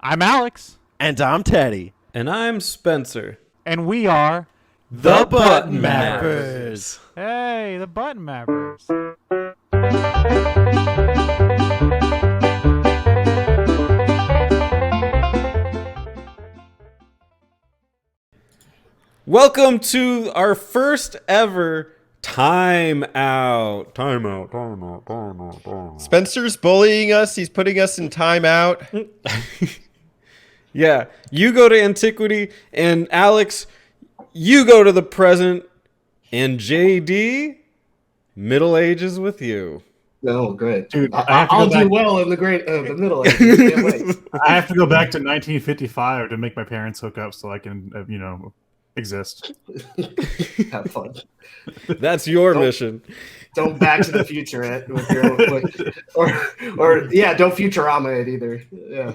I'm Alex. And I'm Teddy. And I'm Spencer. And we are The Button Mappers. Hey, the Button Mappers. Welcome to our first ever Time Out. Spencer's bullying us. He's putting us in timeout. Yeah, you go to antiquity, and Alex, you go to the present, and JD, Middle Ages with you. Oh, great. Dude, I'll do well in the the Middle Ages. Can't wait. I have to go back to 1955 to make my parents hook up so I can, exist. Have fun. That's your mission. Don't Back to the Future it with your or don't Futurama it either. Yeah.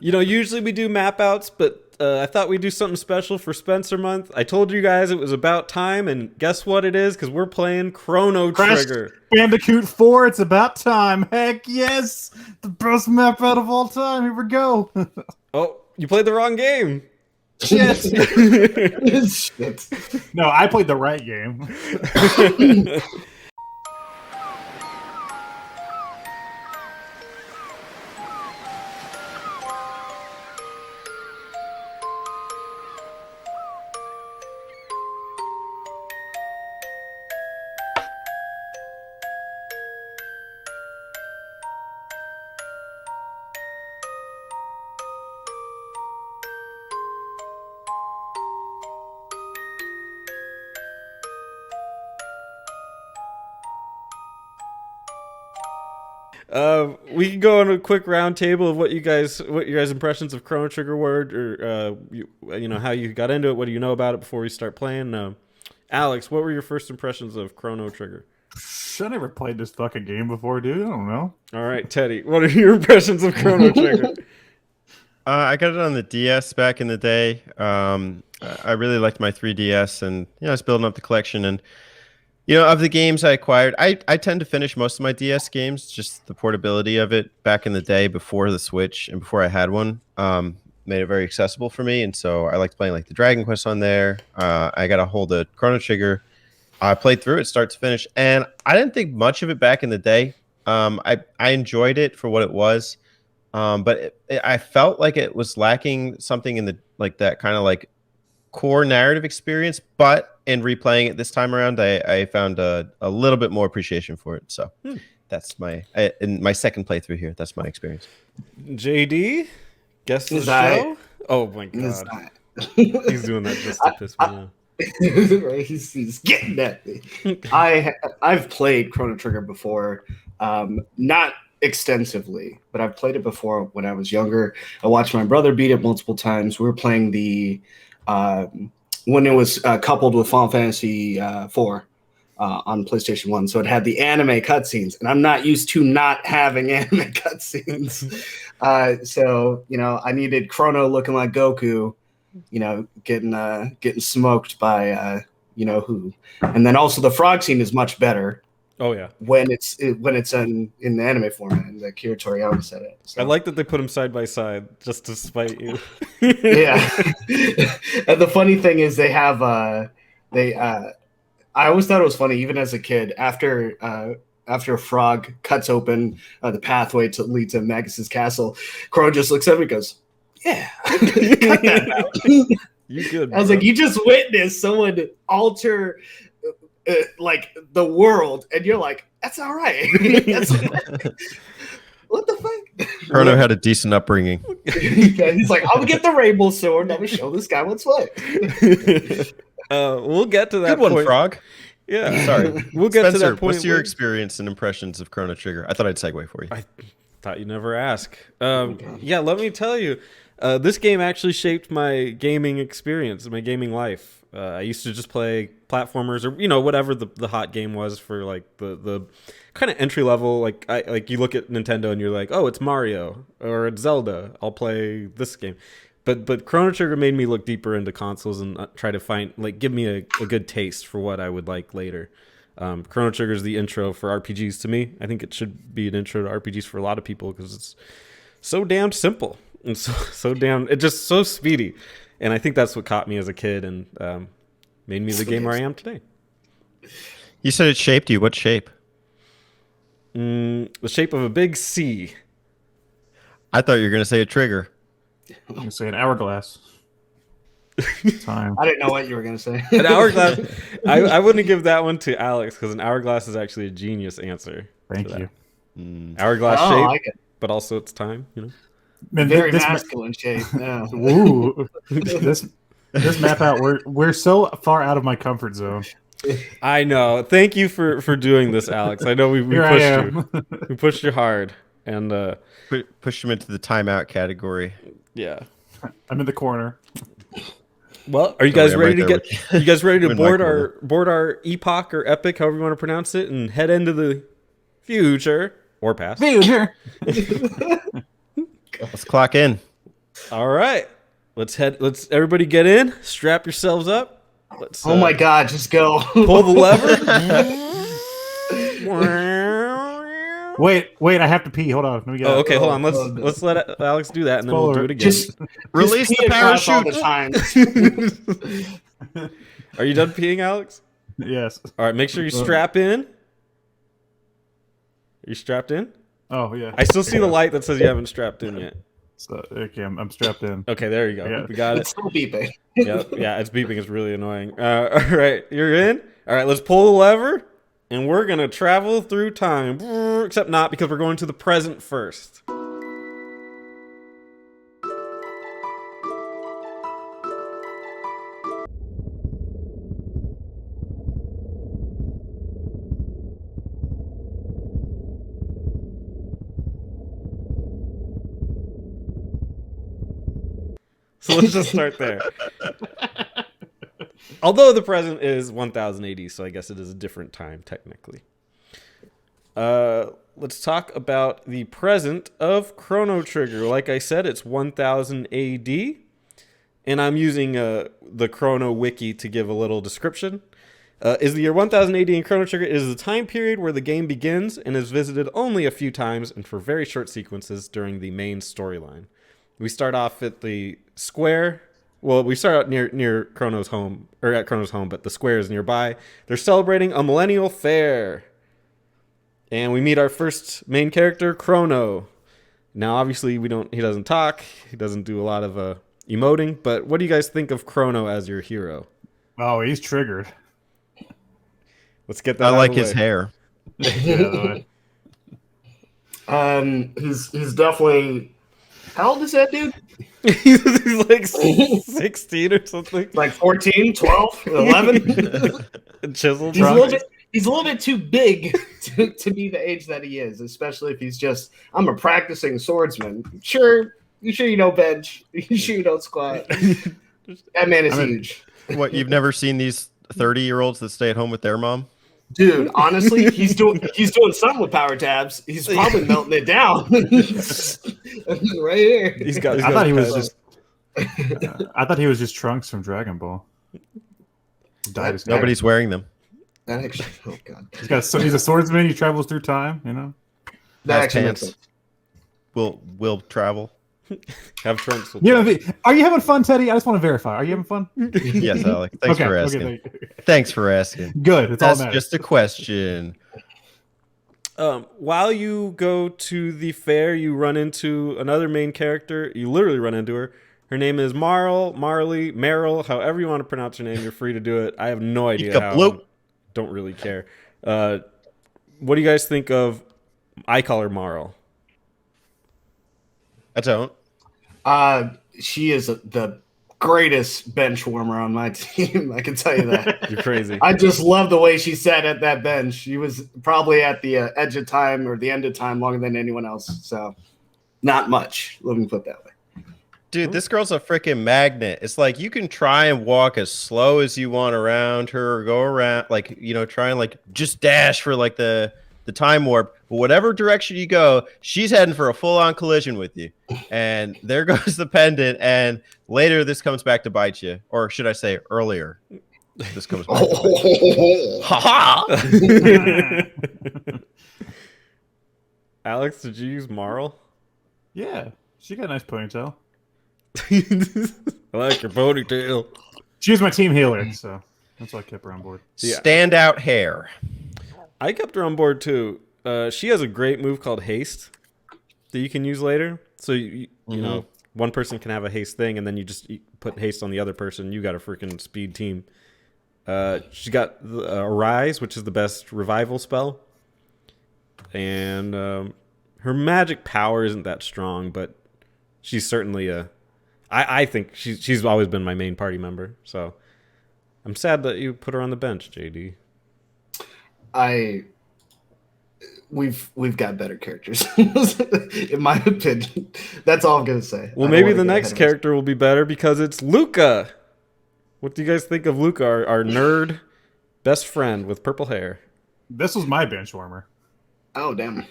You know, usually we do map outs, but I thought we'd do something special for Spencer Month. I told you guys it was about time, and guess what it is? Because we're playing Chrono Trigger. Bandicoot 4, it's about time. Heck yes! The best map out of all time. Here we go. Oh, you played the wrong game. Shit. Shit. No, I played the right game. We can go on a quick round table of what your guys' impressions of Chrono Trigger were, or how you got into it. What do you know about it before we start playing? Alex, what were your first impressions of Chrono Trigger? I never played this fucking game before, dude. I don't know. All right, Teddy, what are your impressions of Chrono Trigger? I got it on the DS back in the day. I really liked my 3DS, and I was building up the collection. And of the games I acquired, I tend to finish most of my DS games. Just the portability of it back in the day before the Switch and before I had one made it very accessible for me. And so I liked playing like the Dragon Quest on there. I got a hold of Chrono Trigger. I played through it start to finish, and I didn't think much of it back in the day. I enjoyed it for what it was, but I felt like it was lacking something in the that kind of core narrative experience. But in replaying it this time around, I found a little bit more appreciation for it. So that's in my second playthrough here. That's my experience. JD, guess the show. Oh my god, he's doing that just to piss me off. He's getting at me. I've played Chrono Trigger before, not extensively, but I've played it before when I was younger. I watched my brother beat it multiple times. We were playing the when it was coupled with Final Fantasy 4 on PlayStation 1, so it had the anime cutscenes, and I'm not used to not having anime cutscenes. So I needed Chrono looking like Goku, getting smoked by who, and then also the frog scene is much better. Oh yeah, when it's in the anime format, and the Akira Toriyama said it. So. I like that they put them side by side just to spite you. Yeah, and the funny thing is they have I always thought it was funny, even as a kid. After a frog cuts open the pathway to lead to Magus's castle, Chrono just looks at me and goes, "Yeah, cut that out." You good? I was like, you just witnessed someone alter the world, and you're like, that's all right. What the fuck? Chrono had a decent upbringing. He's like, I'll get the rainbow sword. Let me show this guy what's what. We'll get to that Good one, point. Frog. Yeah, sorry. We'll get Spencer, to that point. What's your experience and impressions of Chrono Trigger? I thought I'd segue for you. I thought you'd never ask. Yeah, let me tell you. This game actually shaped my gaming experience, my gaming life. I used to just play platformers or whatever the hot game was for the kind of entry level. You look at Nintendo and you're like, oh, it's Mario or it's Zelda. I'll play this game. But Chrono Trigger made me look deeper into consoles and try to find give me a good taste for what I would like later. Chrono Trigger is the intro for RPGs to me. I think it should be an intro to RPGs for a lot of people because it's so damn simple. and so damn, it just so speedy, and I think that's what caught me as a kid and made me the gamer I am today. You said it shaped you. What shape? The shape of a big C. I thought you were gonna say a trigger. I'm gonna say an hourglass. Time. I didn't know what you were gonna say. An hourglass. I wouldn't give that one to Alex because an hourglass is actually a genius answer. Thank to you. that. Hourglass Oh, I shape, like it. but also it's time. Man, Very this masculine shape. Yeah. Woo. this map out. We're so far out of my comfort zone. I know. Thank you for doing this, Alex. I know we Here I pushed am. you. We pushed you hard, and Pushed him into the timeout category. yeah. I'm in the corner. Well, are you Don't guys worry, I'm ready to right get? there You guys ready to I'm in my corner. board our epoch or epic, however you want to pronounce it, and head into the future or past? Future. Let's clock in. All right, let's everybody get in. Strap yourselves up. Let's. Oh my God! Just go. Pull the lever. Wait, I have to pee. Hold on. Let me get Oh, out. okay. Hold on. Oh, no. Let's let Alex do that, and then we'll do it again. Just Release pee the across all parachute. the time. Are you done peeing, Alex? Yes. All right. Make sure you strap in. Are you strapped in? Oh yeah. I still see the light that says you haven't strapped in yet. So, okay, I'm strapped in. Okay, there you go. Yeah. We got It's it. still beeping. Yep. Yeah, it's beeping. It's really annoying. All right, you're in. All right, let's pull the lever, and we're gonna travel through time. Except not, because we're going to the present first. So let's just start there. Although the present is 1080, so I guess it is a different time technically. Let's talk about the present of Chrono Trigger. Like I said, it's 1000 AD, and I'm using the Chrono Wiki to give a little description. Is the year 1000 AD in Chrono Trigger? It is the time period where the game begins and is visited only a few times and for very short sequences during the main storyline. We start off at the square. Well, we start out near Chrono's home, or at Chrono's home, but the square is nearby. They're celebrating a millennial fair. And we meet our first main character, Chrono. Now, obviously, he doesn't talk. He doesn't do a lot of emoting. But what do you guys think of Chrono as your hero? Oh, he's triggered. Let's get that I out of like the his way. hair. Yeah, He's definitely. How old is that dude? He's like 16 or something. Like 14, 12, 11? Chiseled. He's a little bit too big to be the age that he is, especially if he's just, I'm a practicing swordsman. Sure you don't bench. You sure you don't squat. That man is huge. What, you've never seen these 30-year-olds that stay at home with their mom? Dude, honestly, he's doing something with power tabs. He's probably melting it down. Right here. I thought he was just. I thought he was just Trunks from Dragon Ball. Died his Nobody's wearing them. That actually, oh god, he's a swordsman. He travels through time. You know. that Has actually makes pants. sense. Will travel. Have trunks. With Yeah. Are you having fun, Teddy? I just want to verify. Are you having fun? Yes, Alec. Thanks for asking. Okay, Thanks for asking. good. It's all That's that matters. just a question. While you go to the fair, you run into another main character. You literally run into her. Her name is Marley, Meryl, however you want to pronounce her name. You're free to do it. I have no idea how. Bloop. Don't really care. What do you guys think of? I call her Marl. I don't. She is the greatest bench warmer on my team. I can tell you that. You're crazy. I just love the way she sat at that bench. She was probably at the edge of time or the end of time longer than anyone else. So, not much. Let me put it that way. Dude, this girl's a freaking magnet. It's like you can try and walk as slow as you want around her or go around, like, try and like just dash for like the time warp. But whatever direction you go, she's heading for a full-on collision with you. And there goes the pendant. And later this comes back to bite you. Or should I say earlier? This comes back to bite you. Ha ha! Alex, did you use Marl? Yeah. She got a nice ponytail. I like your ponytail. She was my team healer, so that's why I kept her on board. Yeah. Standout hair. I kept her on board too. She has a great move called Haste that you can use later. So you know, one person can have a haste thing, and then you just put haste on the other person. You got a freaking speed team. She got Arise, which is the best revival spell, and her magic power isn't that strong, but she's certainly I think she's always been my main party member. So I'm sad that you put her on the bench, JD. We've got better characters, in my opinion. That's all I'm gonna say. Well, maybe the next character will be better because it's Luca. What do you guys think of Luca, our nerd best friend with purple hair? This was my bench warmer. Oh damn.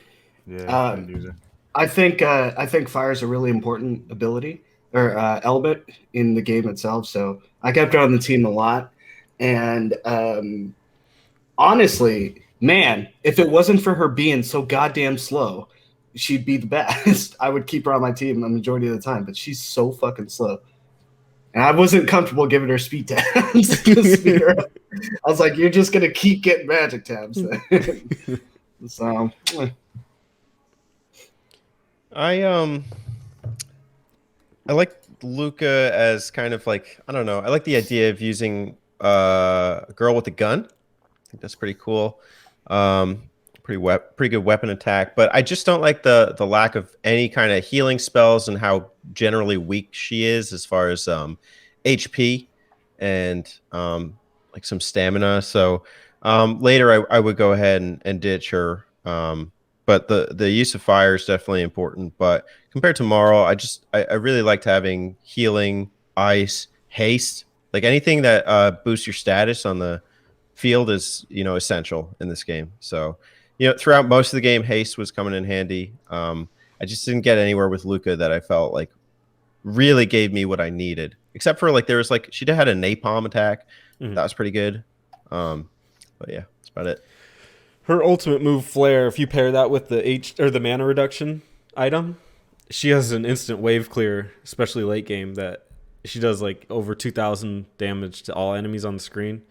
Yeah, I didn't use it. I think fire is a really important ability or element in the game itself. So I kept her on the team a lot, and honestly, man, if it wasn't for her being so goddamn slow, she'd be the best. I would keep her on my team a majority of the time, but she's so fucking slow. And I wasn't comfortable giving her speed tabs to speed her up. I was like, you're just going to keep getting magic tabs. So, I like Luca as kind of like, I don't know. I like the idea of using a girl with a gun. I think that's pretty cool. Pretty good weapon attack, but I just don't like the lack of any kind of healing spells and how generally weak she is as far as HP and like some stamina. So later I would go ahead and ditch her. But the use of fire is definitely important. But compared to Marl, I really liked having healing, ice, haste, like anything that boosts your status on the field is, you know, essential in this game. So, you know, throughout most of the game, haste was coming in handy. I just didn't get anywhere with Luca that I felt like really gave me what I needed, except for like there was like she had a napalm attack that was pretty good. But yeah, that's about it. Her ultimate move, Flare, if you pair that with the mana reduction item, she has an instant wave clear, especially late game, that she does like over 2,000 damage to all enemies on the screen.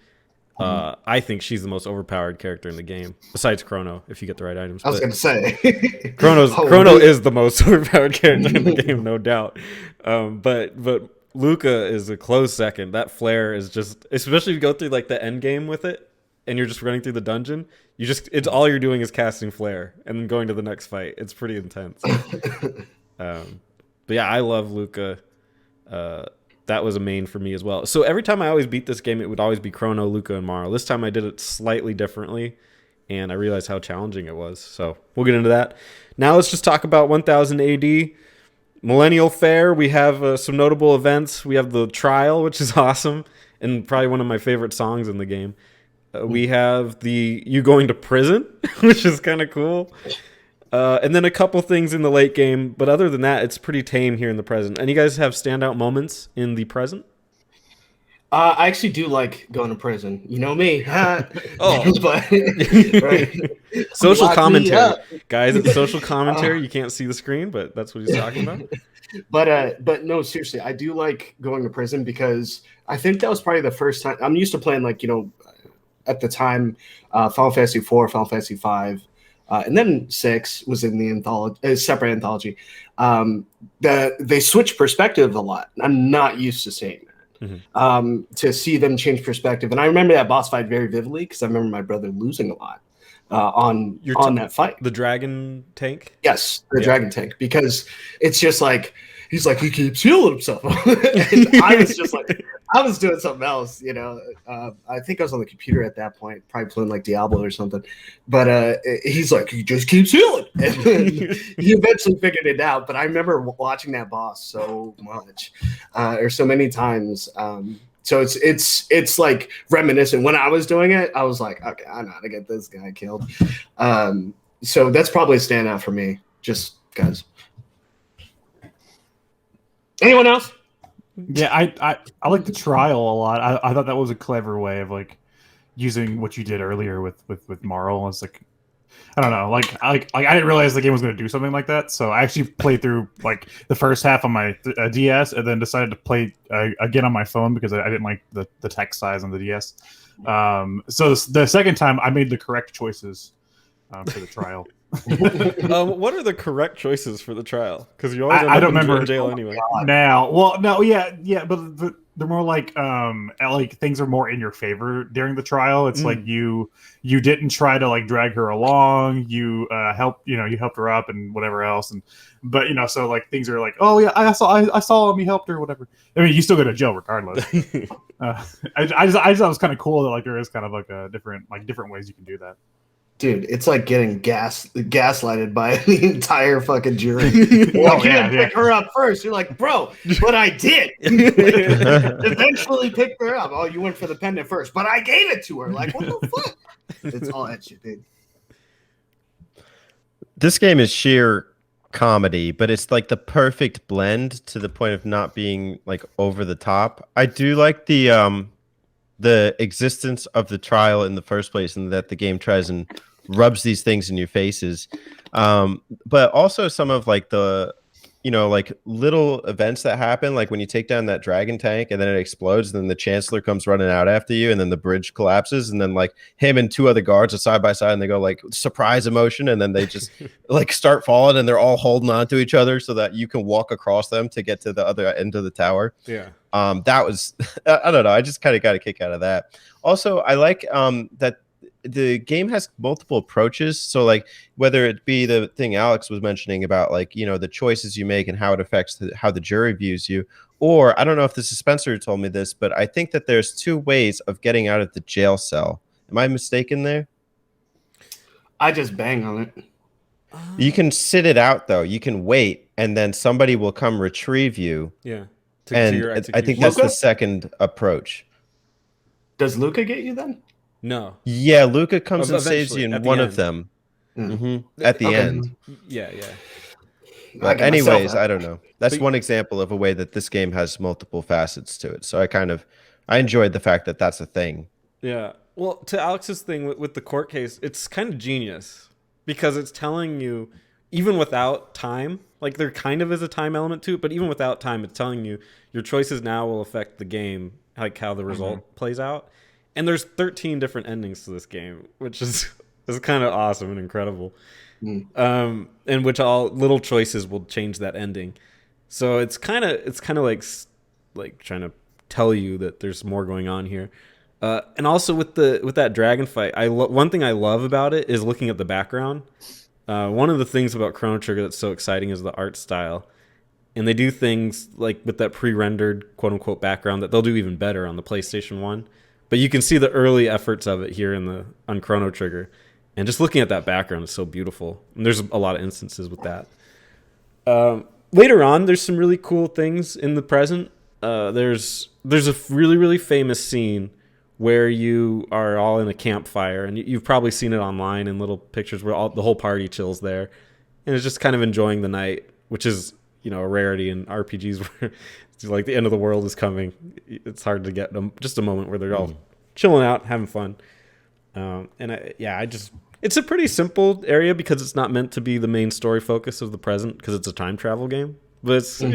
I think she's the most overpowered character in the game, besides Chrono, if you get the right items. I was going to say. Chrono is the most overpowered character in the game, no doubt. But Luca is a close second. That Flare is just, especially if you go through like the end game with it, and you're just running through the dungeon, it's all you're doing is casting Flare and then going to the next fight. It's pretty intense. But yeah, I love Luca. That was a main for me as well. So every time I always beat this game, it would always be Chrono, Luca, and Marl. This time I did it slightly differently, and I realized how challenging it was. So we'll get into that. Now let's just talk about 1000 AD. Millennial Fair, we have some notable events. We have the Trial, which is awesome, and probably one of my favorite songs in the game. We have you going to prison, which is kind of cool. And then a couple things in the late game. But other than that, it's pretty tame here in the present. And you guys have standout moments in the present? I actually do like going to prison. You know me. Oh. But, right. Social commentary. Guys, it's social commentary. You can't see the screen, but that's what he's talking about. But no, seriously, I do like going to prison because I think that was probably the first time. I'm used to playing, like, you know, at the time, Final Fantasy 4, Final Fantasy 5, and then 6 was in the anthology, separate anthology. They switch perspective a lot. I'm not used to seeing that. To see them change perspective, and I remember that boss fight very vividly because I remember my brother losing a lot on that fight. The dragon tank. Yes, the dragon tank, because it's just like he's like he keeps healing himself. And I was just like, I was doing something else, you know. I think I was on the computer at that point, probably playing like Diablo or something. But he's like, he just keeps healing. And then he eventually figured it out. But I remember watching that boss so much, or so many times. So it's like reminiscent. When I was doing it, I was like, okay, I know how to get this guy killed. So that's probably a standout for me, just guys. Anyone else? Yeah, I like the Trial a lot. I thought that was a clever way of like using what you did earlier with Marl as like I don't know. I didn't realize the game was going to do something like that, so I actually played through like the first half on my DS, and then decided to play again on my phone because I didn't like the text size on the DS. So the second time, I made the correct choices for the trial. What are the correct choices for the trial? Because you always I don't end up remember in jail anyway. Now, well, no, yeah, but they're more like things are more in your favor during the trial. It's like you didn't try to like drag her along. You you helped her up and whatever else, but so like things are like, oh yeah, I saw him, he helped her, whatever. I mean, you still go to jail regardless. I just thought it was kind of cool that like there is kind of like a different ways you can do that. Dude, it's like getting gaslighted by the entire fucking jury. You didn't pick her up first. You're like, bro, but I did. Eventually picked her up. Oh, you went for the pendant first, but I gave it to her. Like, what the fuck? It's all that shit, dude. This game is sheer comedy, but it's like the perfect blend to the point of not being like over the top. I do like the existence of the trial in the first place, and that the game tries and rubs these things in your faces, but also some of like the like little events that happen, like when you take down that dragon tank and then it explodes, and then the chancellor comes running out after you, and then the bridge collapses, and then like him and two other guards are side by side, and they go like surprise emotion, and then they just like start falling, and they're all holding on to each other so that you can walk across them to get to the other end of the tower. That was I don't know, I just kind of got a kick out of that. Also, I like that the game has multiple approaches. So like whether it be the thing Alex was mentioning about like the choices you make and how it affects how the jury views you, or I don't know if this is Spencer who told me this, but I think that there's two ways of getting out of the jail cell. Am I mistaken there? I just bang on it. You can sit it out though. You can wait, and then somebody will come retrieve you. Yeah. And I think that's the second approach. Does Luca get you then? No. Yeah, Luca comes and saves you in one of them. At the end. Yeah. But anyways, I don't know. That's one example of a way that this game has multiple facets to it. So I enjoyed the fact that that's a thing. Yeah. Well, to Alex's thing with the court case, it's kind of genius because it's telling you, even without time, like there kind of is a time element to it, but even without time, it's telling you your choices now will affect the game, like how the result plays out. And there's 13 different endings to this game, which is kind of awesome and incredible. And which all little choices will change that ending. So it's kind of like trying to tell you that there's more going on here. And also with that dragon fight, one thing I love about it is looking at the background. One of the things about Chrono Trigger that's so exciting is the art style. And they do things like with that pre-rendered quote-unquote background that they'll do even better on the PlayStation 1. But you can see the early efforts of it here on Chrono Trigger. And just looking at that background is so beautiful. And there's a lot of instances with that. Later on, there's some really cool things in the present. There's a really, really famous scene where you are all in a campfire. And you've probably seen it online in little pictures where the whole party chills there. And it's just kind of enjoying the night, which is, a rarity in RPGs where it's like the end of the world is coming. It's hard to get just a moment where they're all chilling out, having fun. It's a pretty simple area because it's not meant to be the main story focus of the present because it's a time travel game. But it's, it's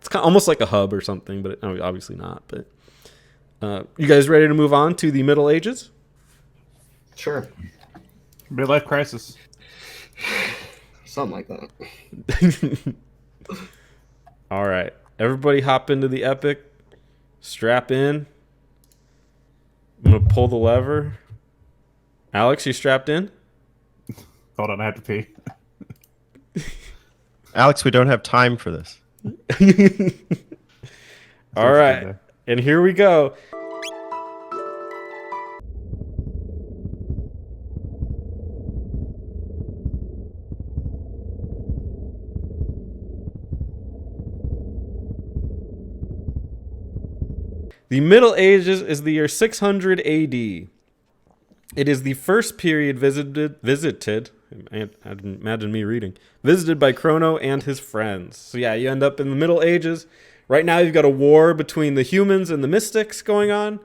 kind of almost like a hub or something, but obviously not. But you guys ready to move on to the Middle Ages? Sure. Midlife crisis. Something like that. All right. Everybody hop into the Epic. Strap in. I'm going to pull the lever. Alex, you strapped in? Hold on, I have to pee. Alex, we don't have time for this. All right. And here we go. The Middle Ages is the year 600 AD. It is the first period visited. Imagine me reading. Visited by Chrono and his friends. So yeah, you end up in the Middle Ages. Right now, you've got a war between the humans and the mystics going on.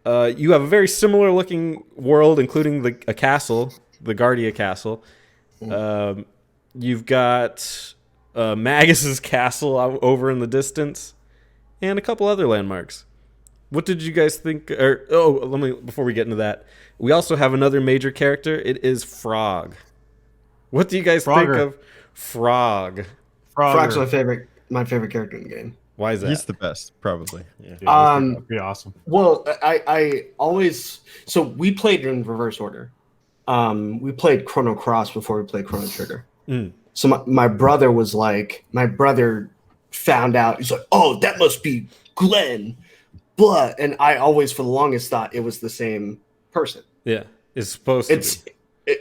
You have a very similar looking world, including a castle, the Guardia Castle. You've got Magus's castle over in the distance, and a couple other landmarks. What did you guys think? Before we get into that, we also have another major character. It is Frog. What do you guys think of Frog? Frog's my favorite character in the game. Why is that? He's the best, probably. Yeah. That'd be awesome. Well, I always we played in reverse order. We played Chrono Cross before we played Chrono Trigger. So my brother found out. He's like, "Oh, that must be Glenn," and I always, for the longest, thought it was the same person. Yeah, it's supposed to be.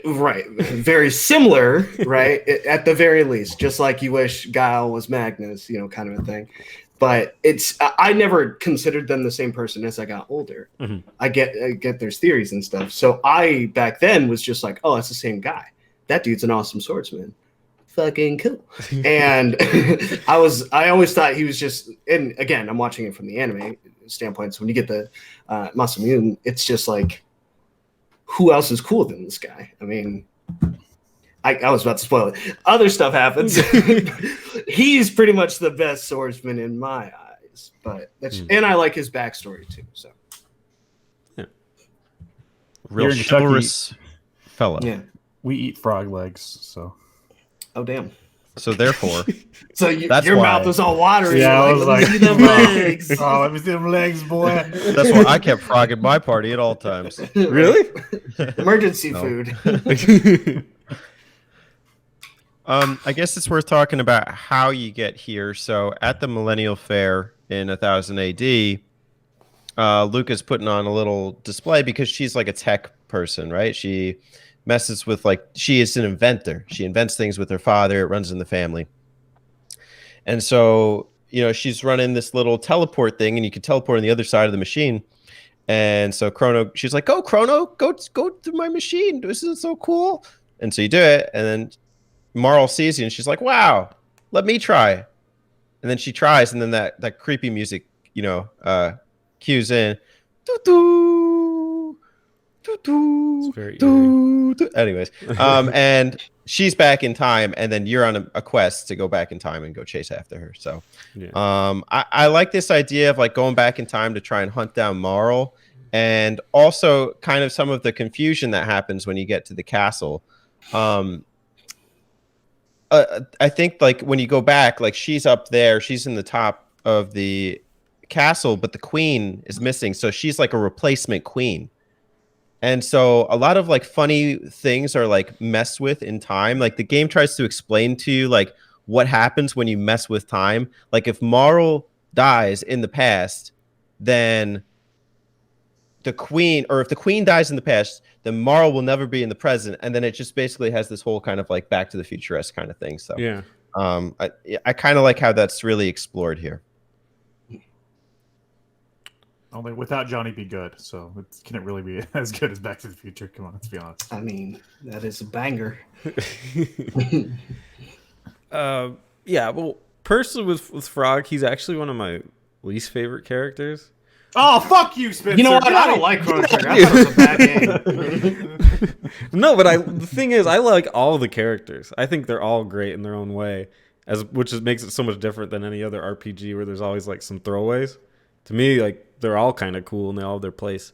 Right, very similar, right? At the very least, just like you wish Guile was Magnus, kind of a thing. But I never considered them the same person as I got older. Mm-hmm. I get there's theories and stuff. So I back then was just like, oh, it's the same guy. That dude's an awesome swordsman. Fucking cool. And I always thought he was just. And again, I'm watching it from the anime standpoint. So when you get the Masamune, it's just like, who else is cooler than this guy? I mean, I was about to spoil it. Other stuff happens. He's pretty much the best swordsman in my eyes. But and I like his backstory too. So, yeah, real Here in Kentucky, chivalrous fellow. yeah. We eat frog legs, so. Oh damn. So therefore, So That's your why- mouth was all watery. Yeah, I You're was "Let me like, see them legs." Oh, let me see them legs, boy. that's why I kept Frog at my party at all times. really? Emergency No. food. I guess it's worth talking about how you get here. So at the Millennial Fair in 1000 AD, Luca's putting on a little display because she's like a tech person, right? She messes with she is an inventor. She invents things with her father. It runs in the family. And so, she's running this little teleport thing, and you can teleport on the other side of the machine. And so she's like, "Go, Chrono, go to my machine. This is so cool." And so you do it, and then Marl sees you, and she's like, "Wow, let me try." And then she tries, and then that creepy music, cues in. Doo-doo, doo-doo, It's very doo-doo. Anyways, and she's back in time, and then you're on a quest to go back in time and go chase after her. So, Yeah. I like this idea of going back in time to try and hunt down Marl, and also kind of some of the confusion that happens when you get to the castle. I think when you go back, she's up there, she's in the top of the castle, but the queen is missing, so she's like a replacement queen. And so a lot of funny things are messed with in time. The game tries to explain to you what happens when you mess with time. If Marl dies in the past, then the queen, or if the queen dies in the past, then Marl will never be in the present. And then it just basically has this whole kind of Back to the Future-esque kind of thing. So Yeah. I kind of like how that's really explored here. Only without Johnny Be Good, so can it really be as good as Back to the Future? Come on, let's be honest. I mean, that is a banger. Yeah. Well, personally, with Frog, he's actually one of my least favorite characters. Oh, fuck you, Spencer! You know what? I don't like Chrono Trigger. I thought it was a bad game. No, but the thing is, I like all the characters. I think they're all great in their own way, which makes it so much different than any other RPG where there's always some throwaways. To me, they're all kind of cool and they all have their place.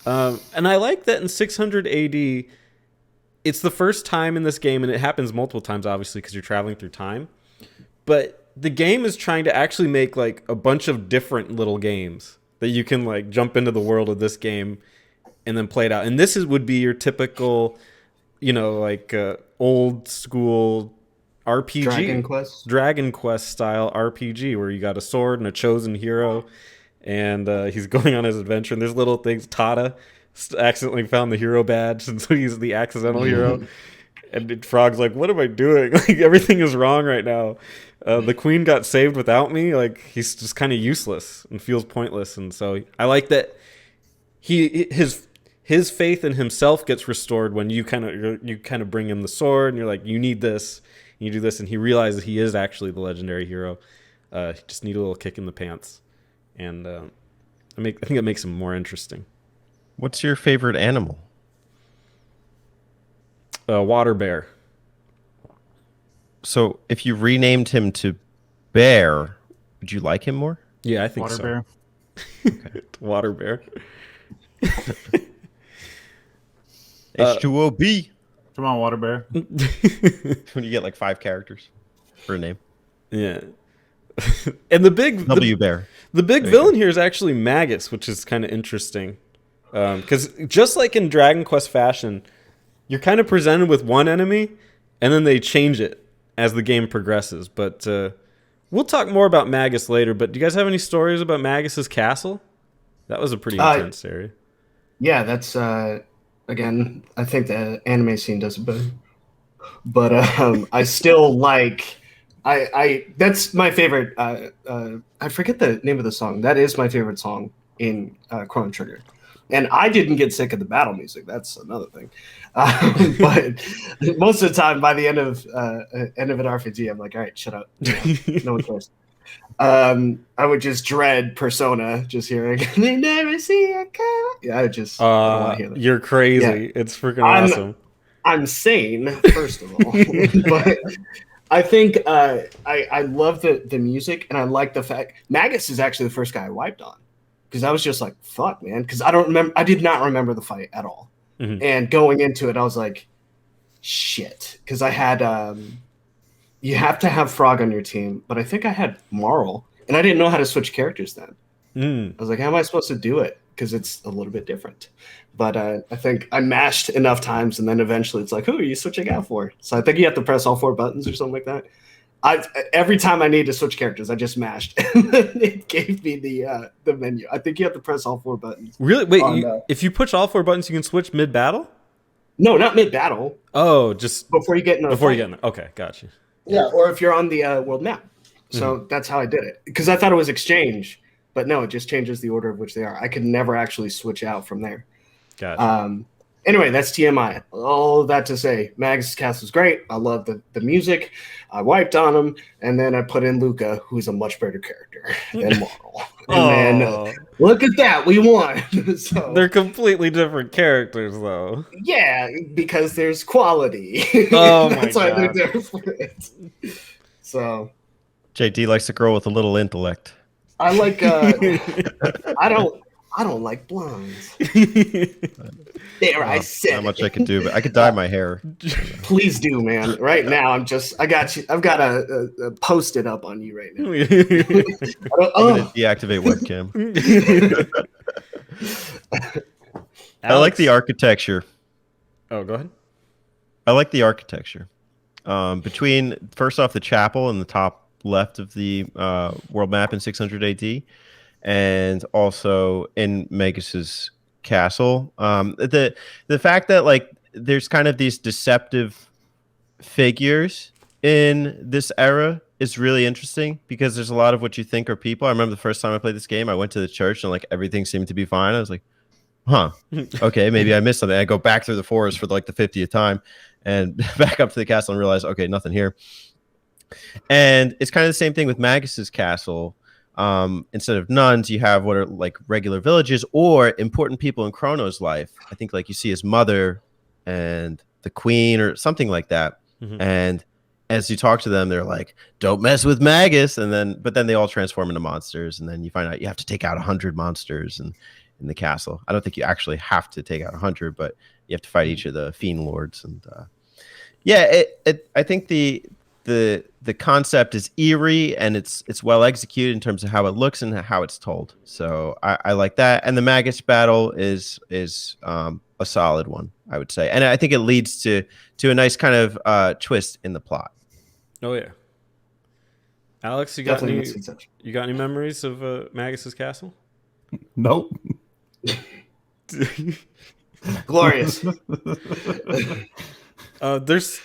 And I like that in 600 AD, it's the first time in this game, and it happens multiple times, obviously, because you're traveling through time. But the game is trying to actually make a bunch of different little games that you can jump into the world of this game and then play it out. And this would be your typical, old school RPG, Dragon Quest style RPG, where you got a sword and a chosen hero, and he's going on his adventure. And there's little things. Tada accidentally found the hero badge, and so he's the accidental hero. And Frog's like, "What am I doing? Everything is wrong right now. The queen got saved without me. He's just kind of useless and feels pointless." And so I like that his faith in himself gets restored when you kind of bring him the sword, and you're like, "You need this, you do this," and he realizes he is actually the legendary hero. He just need a little kick in the pants, and I think it makes him more interesting. What's your favorite animal? Water Bear. So if you renamed him to Bear, would you like him more? Yeah, I think Water so. bear. Water Bear. H2OB. Come on, water bear. When you get like 5 characters for a name. Yeah. And the big Bear. the big villain here is actually Magus, which is kind of interesting. Because just like in Dragon Quest fashion, you're kind of presented with one enemy, and then they change it as the game progresses. But we'll talk more about Magus later. But do you guys have any stories about Magus's castle? That was a pretty intense area. Yeah, that's again. I think the anime scene does it better, but I still like. I that's my favorite. I forget the name of the song. That is my favorite song in Chrono Trigger. And I didn't get sick of the battle music. That's another thing. But most of the time, by the end of an RPG, I'm like, all right, shut up. No one cares. I would just dread Persona, just hearing they never see a car. Yeah, I just I don't want to hear that. You're crazy. Yeah. It's freaking awesome. I'm sane, first of all. But I think I love the music, and I like the fact Magus is actually the first guy I wiped on. Because I was just like, fuck, man. Because I did not remember the fight at all. Mm-hmm. And going into it, I was like, shit. Because I had, you have to have Frog on your team, but I think I had Marl, and I didn't know how to switch characters then. I was like, how am I supposed to do it? Because it's a little bit different. But I think I mashed enough times, and then eventually it's like, who are you switching out for? So I think you have to press all 4 buttons or something like that. Every time I need to switch characters, I just mashed, and it gave me the menu. I think you have to press all 4 buttons. Really? Wait, if you push all 4 buttons, you can switch mid battle? No, not mid battle. Oh, just before you get in. Okay, gotcha. Yeah, or if you're on the world map. So that's how I did it, because I thought it was exchange, but no, it just changes the order of which they are. I could never actually switch out from there. Gotcha. Anyway, that's TMI. All that to say, Magus' cast was great. I love the music. I wiped on him, and then I put in Luca, who's a much better character than Marl. And then look at that, we won. So, they're completely different characters, though. Yeah, because there's quality. Oh that's my why God. they're there for it. So JD likes a girl with a little intellect. I like. I don't like blondes. There, I said. Not much I could do, but I could dye my hair. Please do, man. Right now, I got you. I've got a post-it up on you right now. I'm gonna deactivate webcam. I like the architecture. Oh, go ahead. I like the architecture. Between first off the chapel in the top left of the world map in 600 AD, and also in Magus's castle. The fact that like there's kind of these deceptive figures in this era is really interesting, because there's a lot of what you think are people. I remember the first time I played this game, I went to the church and like everything seemed to be fine. I was like, huh, okay, maybe I missed something. I go back through the forest for like the 50th time and back up to the castle and realize, okay, nothing here. And it's kind of the same thing with Magus's castle. Instead of nuns, you have what are like regular villages or important people in Chrono's life. I think like you see his mother and the queen or something like that. Mm-hmm. And as you talk to them, they're like, don't mess with Magus. But then they all transform into monsters. And then you find out you have to take out 100 monsters in the castle. I don't think you actually have to take out 100, but you have to fight each of the fiend lords. And I think the concept is eerie, and it's well executed in terms of how it looks and how it's told. So I like that. And the Magus battle is a solid one, I would say. And I think it leads to a nice kind of twist in the plot. Oh yeah. Alex, you got Definitely any memories of Magus's castle? Nope. Glorious. There's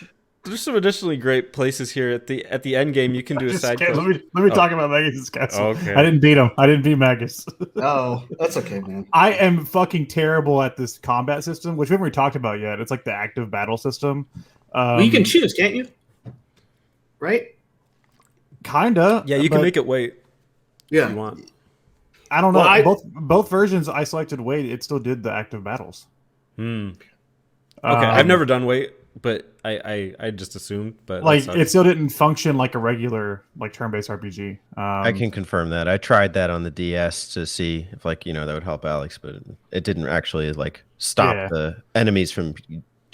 some additionally great places here at the end game. You can do a side quest. Let me talk about Magus' castle. Okay. I didn't beat him. I didn't beat Magus. Oh, that's okay, man. I am fucking terrible at this combat system, which we haven't really talked about yet. It's like the active battle system. Well, you can choose, can't you? Right? Kinda. Yeah, you can make it wait. Yeah. If you want. I don't know. Well, both versions I selected wait. It still did the active battles. Okay, I've never done wait. but I just assumed. But Like that it sucks. still didn't function like a regular like turn-based RPG. I can confirm that. I tried that on the DS to see if like, that would help Alex, but it didn't actually like stop Yeah. the enemies from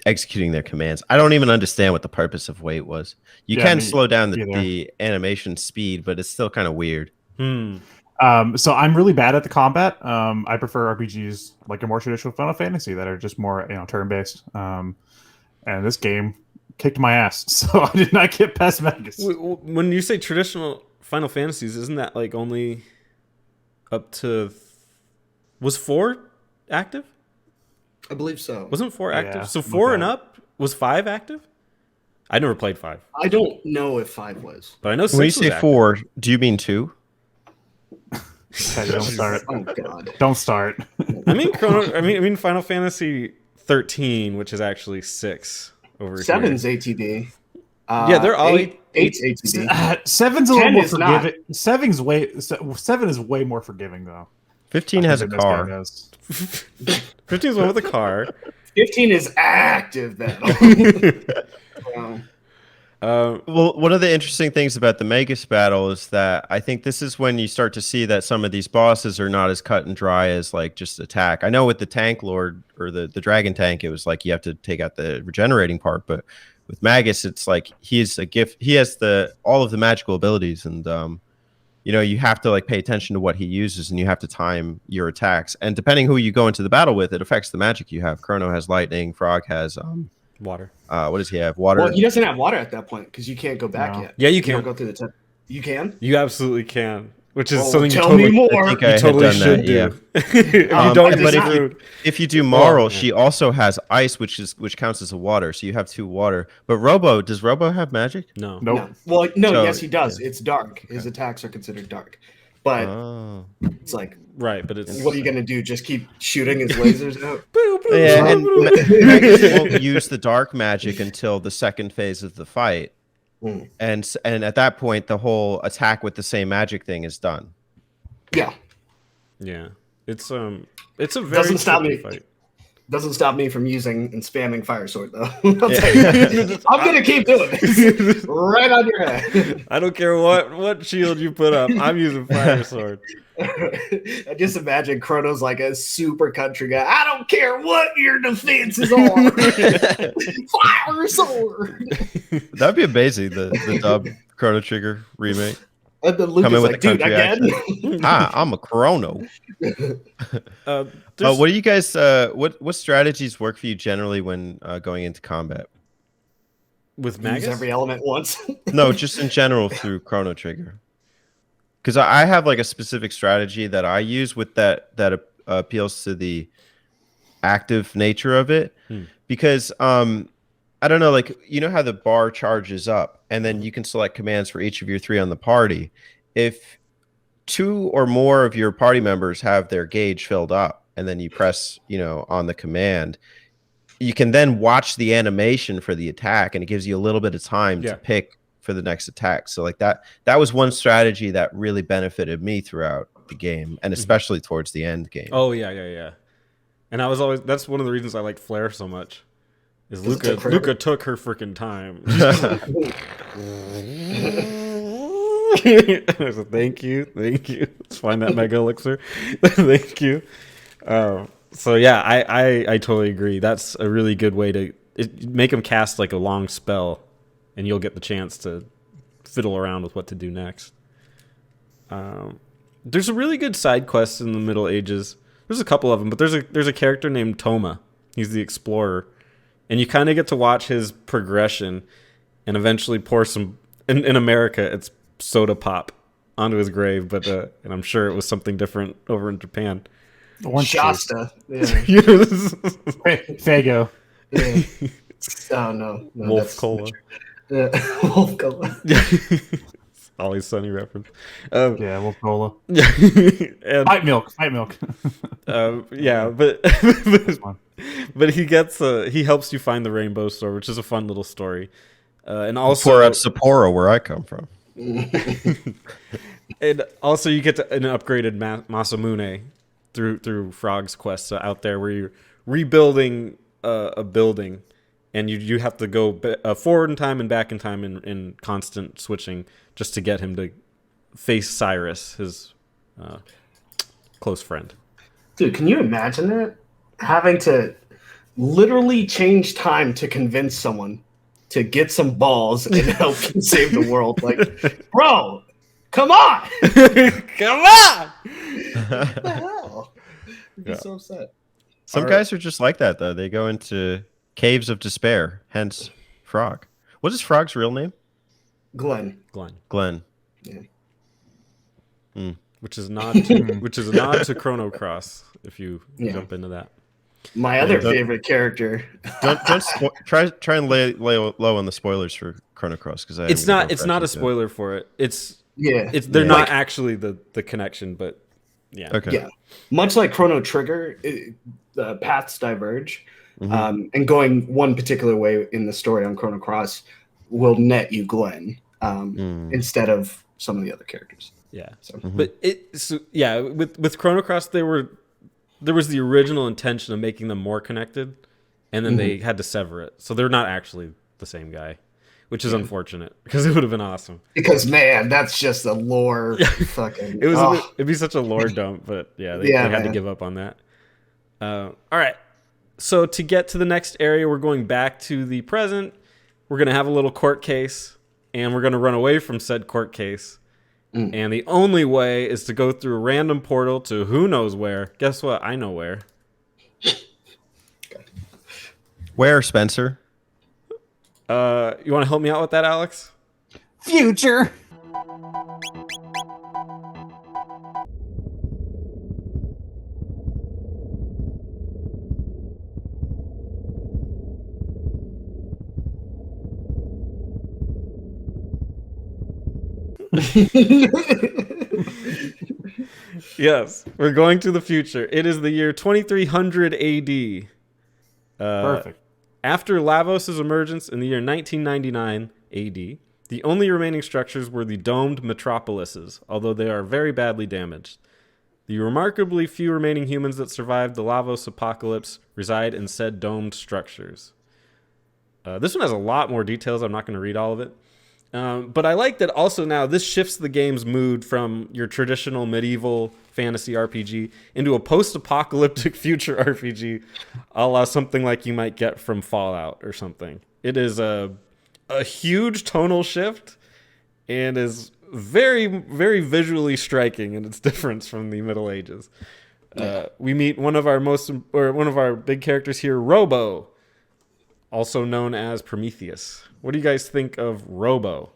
executing their commands. I don't even understand what the purpose of wait was. You Yeah, can me slow down either. the animation speed, but it's still kind of weird. So I'm really bad at the combat. I prefer RPGs like a more traditional Final Fantasy that are just more turn-based. And this game kicked my ass, so I did not get past Magus. When you say traditional Final Fantasies, isn't that like only up to was 4 active? I believe so. Wasn't 4 active? Yeah, So look 4 at and it. up was 5 active? I never played 5, I don't know if 5 was. but I know 6 When you was say active. 4, do you mean 2? Okay, don't start. Oh god. Don't start. I mean Chrono. I mean Final Fantasy 13, which is actually 6 over 7's here. ATB. Yeah, they're all 8's ATB. Seven's a little 10 more is not. forgiving. Seven is way more forgiving though. 15 has a than this game car. is. 15 is one with a car. 15 is active then. Wow. Well, one of the interesting things about the Magus battle is that I think this is when you start to see that some of these bosses are not as cut and dry as like just attack. I know with the Tank Lord or the Dragon Tank, it was like you have to take out the regenerating part, but with Magus, it's like he's a gift. He has all of the magical abilities, and you have to like pay attention to what he uses, and you have to time your attacks. And depending who you go into the battle with, it affects the magic you have. Chrono has lightning. Frog has Water. what does he have? Water. Well, he doesn't have water at that point because you can't go back No. yet. Yeah, you don't can. go through the test. You can? You absolutely can, which is Oh, something you tell totally, me more. I think I you had totally done should that, do. yeah. If you I don't, did you're not. screwed. If you do Marl, yeah. she also has ice, which counts as a water, so you have 2 water. But does Robo have magic? No. Nope. No. Well, no, So, yes, he does. It's dark. His attacks are considered dark. But Oh. it's like, Right, but it's what are you going to do? Just keep shooting his lasers out? Yeah, and Magus won't use the dark magic until the second phase of the fight, Mm. and at that point, the whole attack with the same magic thing is done. Yeah. yeah. It's a very Doesn't stop tricky me. fight. Doesn't stop me from using and spamming Fire Sword, though. I'll tell you. I'm going to keep doing this. Right on your head. I don't care what shield you put up. I'm using Fire Sword. I just imagine Chrono's like a super country guy. I don't care what your defenses are. Fire Sword. That'd be amazing. The dub Chrono Trigger remake. And then Luke Come is in with like, the dude, country again? Hi, I'm a Chrono. There's- What do you guys? What strategies work for you generally when going into combat? with Use Magus? every element once. No, just in general through Chrono Trigger. Because I have like a specific strategy that I use with that appeals to the active nature of it. Because I don't know, like how the bar charges up, and then you can select commands for each of your 3 on the party. If 2 or more of your party members have their gauge filled up, and then you press on the command, you can then watch the animation for the attack, and it gives you a little bit of time to pick for the next attack. So like that was one strategy that really benefited me throughout the game, and especially towards the end game. Oh yeah. And that's one of the reasons I like Flare so much. Is Luca took her freaking time. I said, thank you. Let's find that mega elixir. Thank you. So yeah, I totally agree. That's a really good way to make them cast like a long spell, and you'll get the chance to fiddle around with what to do next. There's a really good side quest in the Middle Ages. There's a couple of them, but there's a character named Toma. He's the explorer, and you kind of get to watch his progression, and eventually pour some. In America, it's soda pop onto his grave, but and I'm sure it was something different over in Japan. Orange Shasta. Yeah. Fago. Yeah. Oh, no. Wolf Cola. Wolf Cola. Always Sunny reference. Yeah, Wolf Cola. And, Fight milk. yeah, but he helps you find the Rainbow Sword, which is a fun little story. And also Pour out Sapporo, where I come from. And also you get an upgraded Masamune through Frog's quest out there, where you're rebuilding a building, and you have to go forward in time and back in time in constant switching just to get him to face Cyrus, his close friend. Dude, can you imagine it? Having to literally change time to convince someone to get some balls and help you save the world. Like, bro, come on! Come on! What the hell? I'd be Yeah. so upset. Some guys are just like that, though. They go into caves of despair, hence Frog. What is Frog's real name? Glenn. Glenn. Yeah. Which is a nod to Chrono Cross, if you jump into that. My other favorite character. Don't try and lay low on the spoilers for Chrono Cross because It's not a spoiler for it. They're not like, actually the connection, but yeah. Okay. Yeah. Much like Chrono Trigger, the paths diverge. And going one particular way in the story on Chrono Cross will net you Glenn instead of some of the other characters. Yeah. So. But with Chrono Cross there was the original intention of making them more connected, and then they had to sever it. So they're not actually the same guy, which is unfortunate because it would have been awesome. Because man, that's just a lore fucking It'd be such a lore dump, but they had to give up on that. All right. So to get to the next area, we're going back to the present. We're going to have a little court case, and we're going to run away from said court case. And the only way is to go through a random portal to who knows where. Guess what? I know where. Where, Spencer? You want to help me out with that, Alex? Future. Yes, we're going to the future. It is the year 2300 AD. Perfect. After Lavos' emergence in the year 1999 AD, the only remaining structures were the domed metropolises, although they are very badly damaged. The remarkably few remaining humans that survived the Lavos apocalypse reside in said domed structures. This one has a lot more details. I'm not going to read all of it. But I like that also now this shifts the game's mood from your traditional medieval fantasy RPG into a post-apocalyptic future RPG, a la something like you might get from Fallout or something. It is a huge tonal shift and is very, very visually striking in its difference from the Middle Ages. We meet one of our big characters here, Robo, also known as Prometheus. What do you guys think of Robo?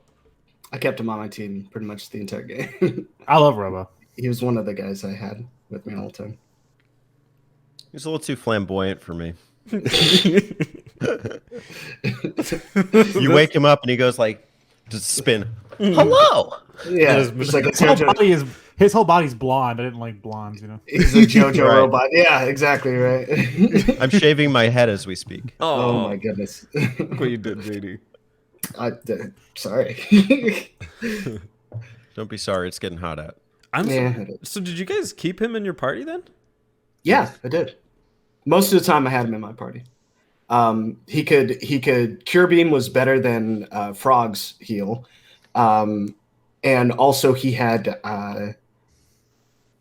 I kept him on my team pretty much the entire game. I love Robo. He was one of the guys I had with me all the time. He's a little too flamboyant for me. You wake him up and he goes like, just spin. Hello. Yeah, That is- it's like a His whole body's blonde. I didn't like blondes, you know. he's a JoJo Right. robot. Yeah, exactly right. I'm shaving my head as we speak. Oh my goodness. Look what you did, JD. Sorry. Don't be sorry, it's getting hot out. So did you guys keep him in your party then? Yeah, I did. Most of the time, I had him in my party. He could cure beam was better than Frog's heal, and also he had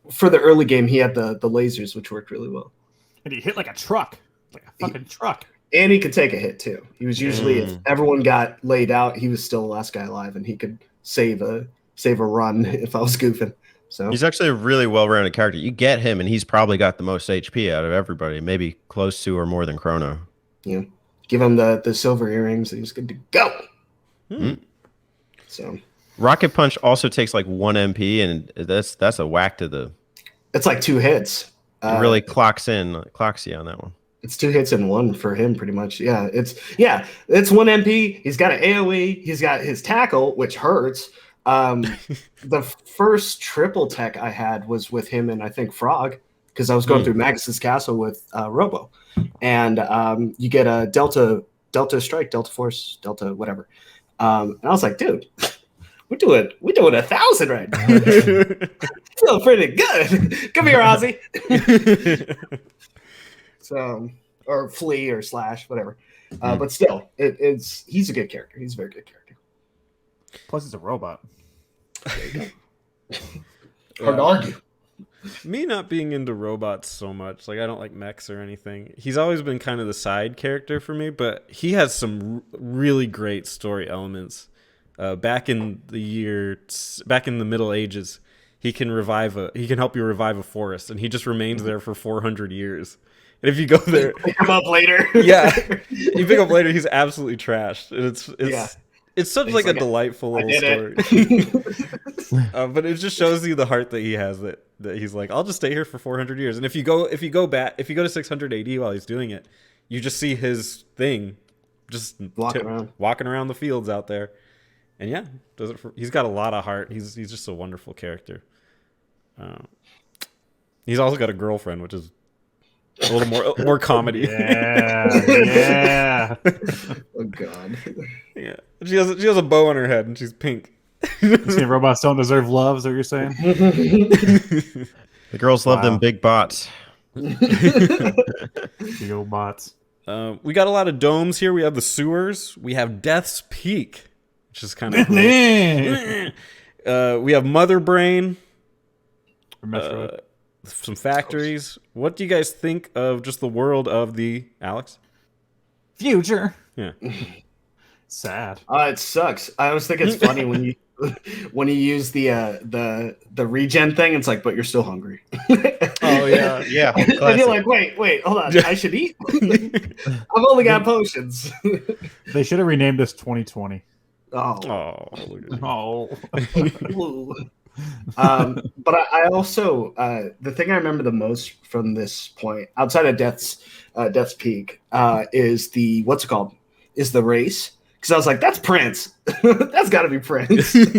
for the early game he had the lasers, which worked really well. And he hit like a truck, like a fucking truck. And he could take a hit too. He was usually if everyone got laid out, he was still the last guy alive, and he could save a run if I was goofing. So He's actually a really well-rounded character. You get him, and he's probably got the most HP out of everybody, maybe close to or more than Chrono. yeah, give him the silver earrings, and he's good to go. So Rocket Punch also takes like 1 MP, and that's a whack to the. it's like 2 hits. It really clocks you on that one. It's 2 hits in 1 for him, pretty much. Yeah, it's 1 MP. He's got an AOE. He's got his tackle, which hurts. The first triple tech I had was with him and I think Frog, because I was going through Magus's castle with Robo, and you get a Delta Strike, Delta Force, Delta whatever. And I was like, dude, we're doing 1,000 right now. Feeling pretty good. Come here, Ozzy. So, or Flea or Slash, whatever. But still, he's a good character. He's a very good character. Plus, he's a robot. Hard to argue. Me not being into robots so much, like I don't like mechs or anything. He's always been kind of the side character for me, but he has some really great story elements. Back in the Middle Ages, he can help you revive a forest, and he just remains there for 400 years. And if you go there, Pick him up later. yeah, you pick up later, he's absolutely trashed. And it's such like a delightful little story. But it just shows you the heart that he has. That he's like, I'll just stay here for 400 years. And if you go to 600 AD while he's doing it, you just see his thing, just walking around the fields out there. And yeah, he's got a lot of heart. He's just a wonderful character. He's also got a girlfriend, which is a little more comedy. Yeah. Oh God. Yeah, she has a bow on her head and she's pink. You saying robots don't deserve love? Is that what you're saying? The girls love them big bots. Big old bots. We got a lot of domes here. We have the sewers. We have Death's Peak, which is kind of cool. We have Mother Brain. Some factories. What do you guys think of just the world of the Alex? Future. Yeah. It Sad. sucks. I always think it's funny when you use the regen thing. It's like, but you're still hungry. Oh yeah, Yeah. And you're like, wait, hold on. I should eat. I've only got potions. They should have renamed this 2020. Oh. Oh. But I also the thing I remember the most from this point, outside of Death's Peak, is the what's it called? Is the race. Because I was like, that's Prince. That's got to be Prince. And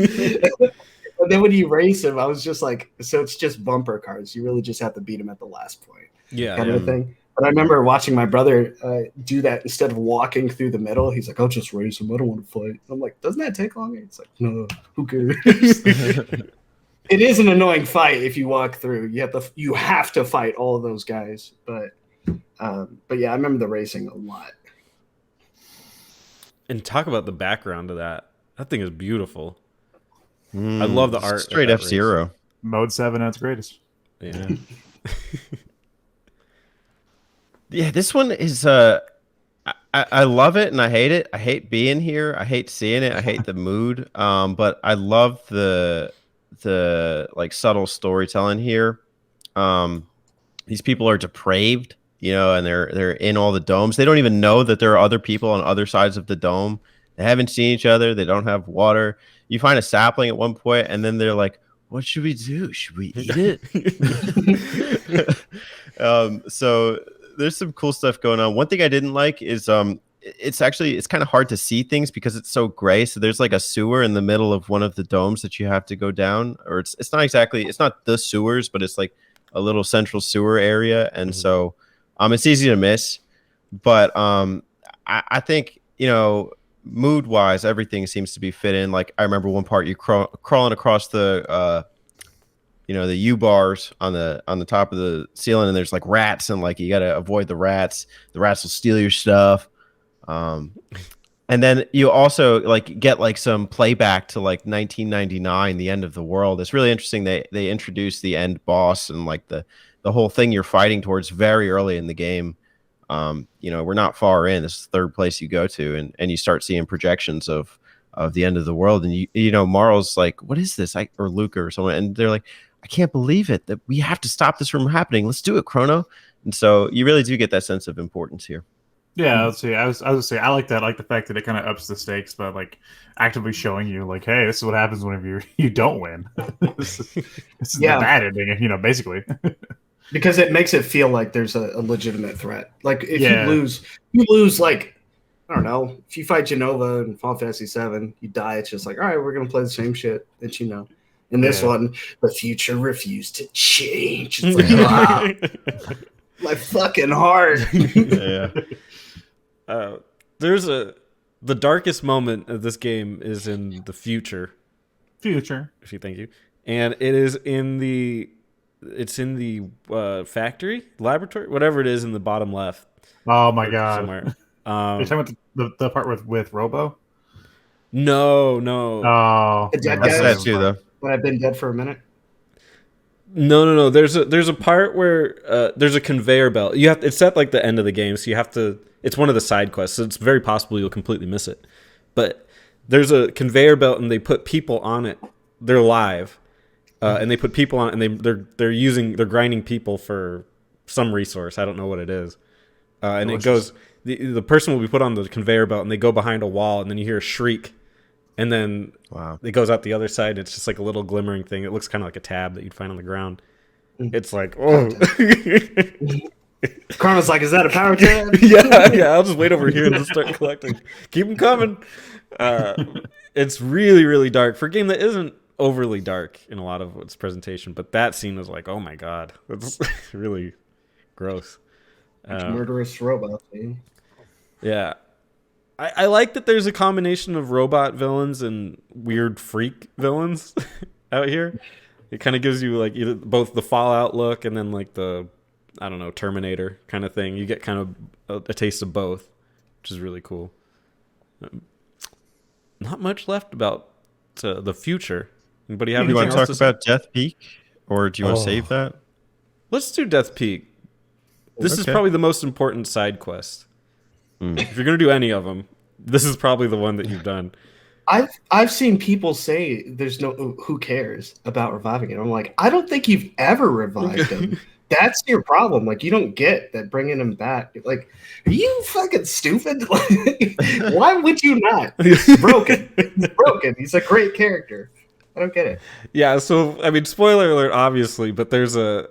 then when you race him, I was just like, so it's just bumper cars. You really just have to beat him at the last point. Yeah. Kind of thing. But I remember watching my brother do that instead of walking through the middle. He's like, I'll just race him. I don't want to fight. I'm like, doesn't that take longer? It's like, no, who cares? It is an annoying fight if you walk through. You have to fight all of those guys. But yeah, I remember the racing a lot. And talk about the background of that. That thing is beautiful. I love the art. Straight F-Zero. Mode 7 at its greatest. Yeah. Yeah, this one is I love it and I hate it. I hate being here. I hate seeing it. I hate the mood. But I love the like subtle storytelling here. These people are depraved, and they're in all the domes. They don't even know that there are other people on other sides of the dome. They haven't seen each other. They don't have water. You find a sapling at one point, and then they're like, "What should we do? Should we eat it?" So there's some cool stuff going on. One thing I didn't like is it's kind of hard to see things because it's so gray. So there's like a sewer in the middle of one of the domes that you have to go down, or it's not the sewers, but it's like a little central sewer area, and so it's easy to miss. But I think mood wise, everything seems to be fit in. Like I remember one part you crawling across the the U-bars on the top of the ceiling, and there's like rats, and like you got to avoid the rats. The rats will steal your stuff. And then you also like get like some playback to like 1999, the end of the world. It's really interesting. They introduce the end boss and like the whole thing you're fighting towards very early in the game. We're not far in. This is the third place you go to, and you start seeing projections of the end of the world. And Marl's like, what is this? Or Luca or someone, and they're like, I can't believe it, that we have to stop this from happening. Let's do it, Chrono. And so you really do get that sense of importance here. Yeah, let's see. I was gonna say I like that. I like the fact that it kind of ups the stakes, but like actively showing you, like, hey, this is what happens whenever you don't win. This is the bad ending, basically. Because it makes it feel like there's a legitimate threat. Like if you lose like, I don't know, if you fight Genova in Final Fantasy VII, you die. It's just like, all right, we're gonna play the same shit that you know. In this one, the future refused to change. It's like, wow, my fucking heart. Yeah. The darkest moment of this game is in the future. Thank you. And it is in the factory, laboratory, whatever it is in the bottom left. Oh my god. Somewhere. You're talking about the part with Robo? No, no, Oh, The dead never That's guys? that too, though. When I've been dead for a minute. no. There's a part where there's a conveyor belt. You have it's at like the end of the game, so you have to. It's one of the side quests, so it's very possible you'll completely miss it. But there's a conveyor belt, and they put people on it. They're live, and they put people on it, and they're grinding people for some resource. I don't know what it is. And it goes. The person will be put on the conveyor belt, and they go behind a wall, and then you hear a shriek, and then Wow. it goes out the other side. It's just like a little glimmering thing. It looks kind of like a tab that you'd find on the ground. It's like, oh, Chrono's like, is that a power tab? yeah. I'll just wait over here and just start collecting. Keep them coming. It's really, really dark for a game that isn't overly dark in a lot of its presentation. But that scene was like, oh my god, it's really gross. Murderous robot thing. Yeah. I like that there's a combination of robot villains and weird freak villains out here. It kind of gives you like either both the Fallout look and then like the, I don't know, Terminator kind of thing. You get kind of a taste of both, which is really cool. Not much left about the future. Anybody have Do you want anything to else talk say? about Death Peak, or do you want to Oh. save that? Let's do Death Peak. This is Okay. probably the most important side quest. If you're gonna do any of them, this is probably the one that you've done. I've seen people say there's no who cares about reviving it. I'm like, I don't think you've ever revived him. That's your problem. Like, you don't get that bringing him back. Like, are you fucking stupid? Like, why would you not? He's broken. He's broken. He's a great character. I don't get it. Yeah, so I mean, spoiler alert, obviously, but there's a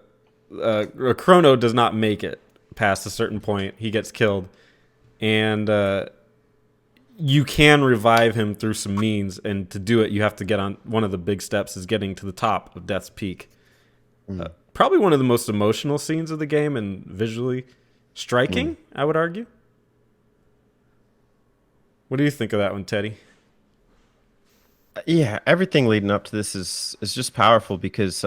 Chrono does not make it past a certain point. He gets killed, and you can revive him through some means. And to do it, you have to get on one of the big steps is getting to the top of Death's Peak. Probably one of the most emotional scenes of the game and visually striking, I would argue. What do you think of that one, Teddy? Yeah, everything leading up to this is just powerful because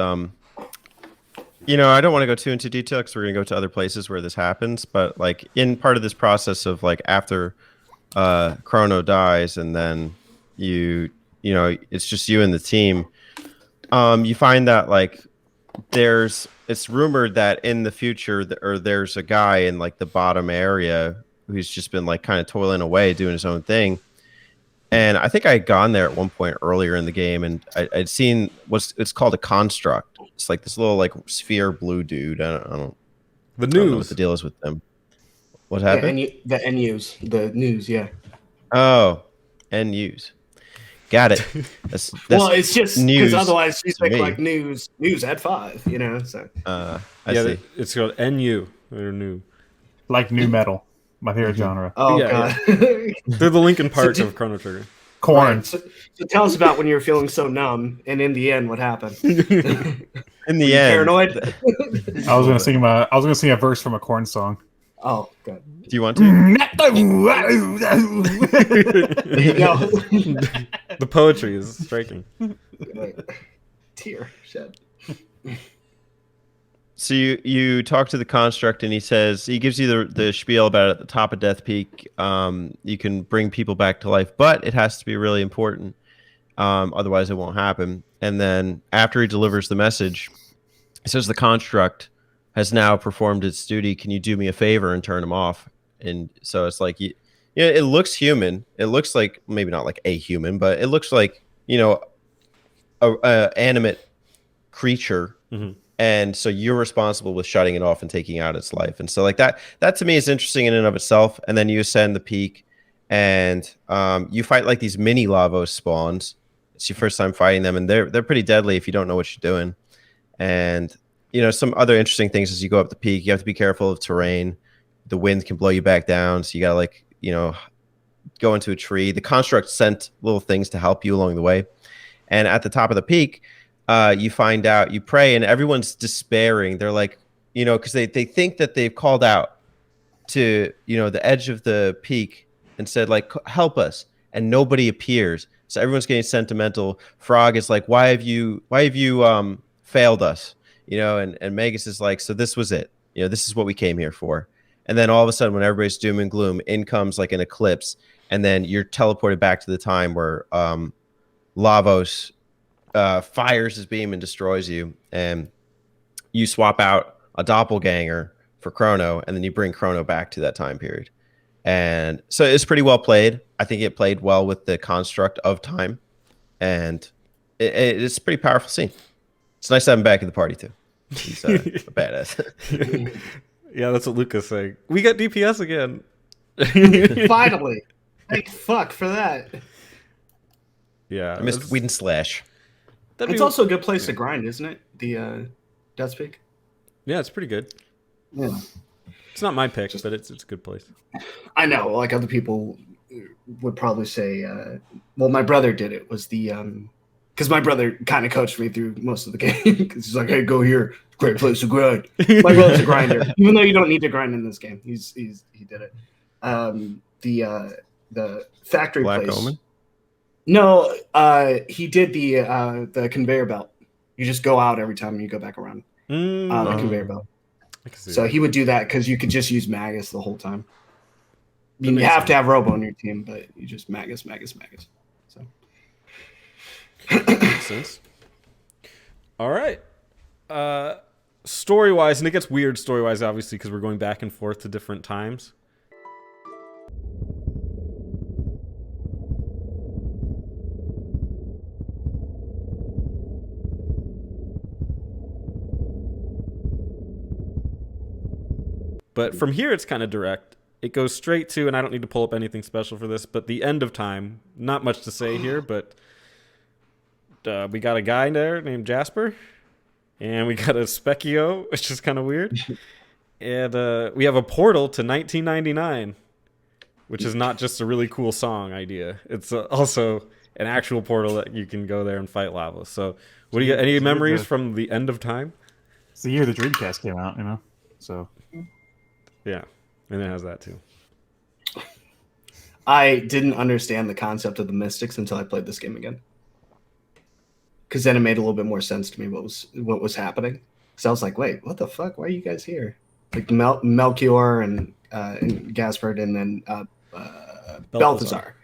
you know, I don't want to go too into detail because we're going to go to other places where this happens, but like in part of this process of like after Chrono dies and then you know, it's just you and the team, you find that like it's rumored that in the future there's a guy in like the bottom area who's just been like kind of toiling away doing his own thing. And I think I had gone there at one point earlier in the game, and I'd seen it's called a construct. It's like this little like sphere blue dude. I don't know what the deal is with them. What happened? The NUs, the news, yeah. Oh, NUs. Got it. That's Well, it's just news because otherwise you to think me. like news at 5, you know. So I Yeah, see. it's called NU. They're new. like new metal, my favorite genre. oh Yeah, god. They're the Linkin Park of Chrono Trigger. Corn. So tell us about when you were feeling so numb, and in the end, what happened? In the end, Paranoid. I was gonna sing a verse from a Corn song. Oh god. do you want to? There you go. The poetry is striking. Tear shed. So you talk to the construct, and he gives you the spiel about at the top of Death Peak. You can bring people back to life, but it has to be really important. Otherwise, it won't happen. And then after he delivers the message, he says the construct has now performed its duty. Can you do me a favor and turn him off? And so it's like it looks human. It looks like maybe not like a human, but it looks like a animate creature. Mm-hmm. And so you're responsible with shutting it off and taking out its life. And so like that to me is interesting in and of itself. And then you ascend the peak and you fight like these mini Lavos spawns. It's your first time fighting them, and they're pretty deadly if you don't know what you're doing. And some other interesting things as you go up the peak, you have to be careful of terrain. The wind can blow you back down, so you gotta go into a tree. The construct sent little things to help you along the way. And at the top of the peak, you find out, you pray, and everyone's despairing. They're like, because they think that they've called out to, the edge of the peak and said, like, help us. And nobody appears. So everyone's getting sentimental. Frog is like, why have you failed us? And Magus is like, so this was it. This is what we came here for. and then all of a sudden, when everybody's doom and gloom, in comes like an eclipse, and then you're teleported back to the time where Lavos fires his beam and destroys you, and you swap out a doppelganger for Chrono, and then you bring Chrono back to that time period. And so it's pretty well played. I think it played well with the construct of time, and it's a pretty powerful scene. It's nice to have him back in the party too. He's a badass. Yeah, that's what Luca's saying. We got DPS again. Finally. Thank fuck for that. Yeah, I missed Weed and Slash. It's also a good place to grind, isn't it? The Death's Peak. Yeah, it's pretty good. Yeah. It's not my pick, but it's a good place. I know, like other people would probably say, well, my brother did it. Was the because my brother kind of coached me through most of the game because he's like, "Hey, go here, great place to grind." My brother's a grinder, even though you don't need to grind in this game. He did it. The factory Black place. Omen? No, he did the conveyor belt. You just go out every time and you go back around the conveyor belt. So he would do that because you could just use Magus the whole time. You have to have Robo on your team, but you just Magus. So makes sense. All right. Story-wise, and it gets weird story-wise, obviously, because we're going back and forth to different times. But from here, it's kind of direct. It goes straight to, and I don't need to pull up anything special for this, but the end of time. Not much to say here, but we got a guy there named Jasper, and we got a Specchio, which is kind of weird. And we have a portal to 1999, which is not just a really cool song idea. It's also an actual portal that you can go there and fight lava. So, what do you got? Any memories from the end of time? It's the year the Dreamcast came out, you know. So yeah, and it has that too. I didn't understand the concept of the Mystics until I played this game again, because then it made a little bit more sense to me what was happening. Because I was like, wait, what the fuck? Why are you guys here? Like Melchior and Gaspard and then Balthazar.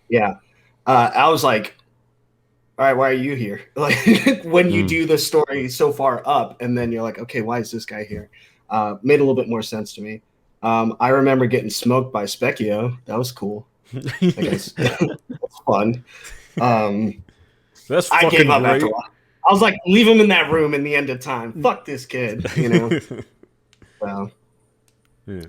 Yeah. I was like, all right, why are you here? Like when you do the story so far up and then you're like, okay, why is this guy here? Made a little bit more sense to me. I remember getting smoked by Specchio. That was cool. I guess that's fun. That's I fucking gave up great. after a while. I was like, leave him in that room in the end of time. Fuck this kid, you know? So. Yeah.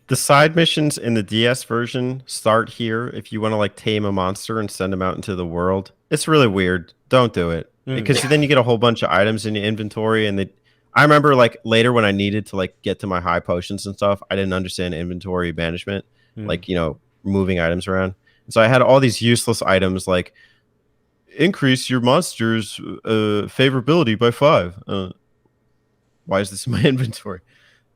The side missions in the DS version start here if you want to like tame a monster and send them out into the world. It's really weird. Don't do it. Because then you get a whole bunch of items in your inventory, and I remember like later when I needed to like get to my high potions and stuff, I didn't understand inventory management, like, you know, moving items around. And so I had all these useless items like increase your monster's favorability by 5. Why is this in my inventory?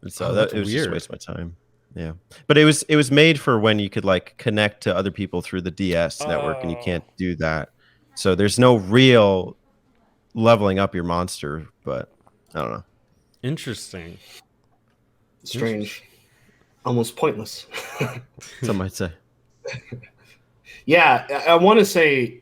And so it was just a waste of my time. Yeah, but it was made for when you could like connect to other people through the DS network, and you can't do that. So there's no real leveling up your monster, but I don't know. Interesting. Strange. Almost pointless. Some might say. Yeah, I want to say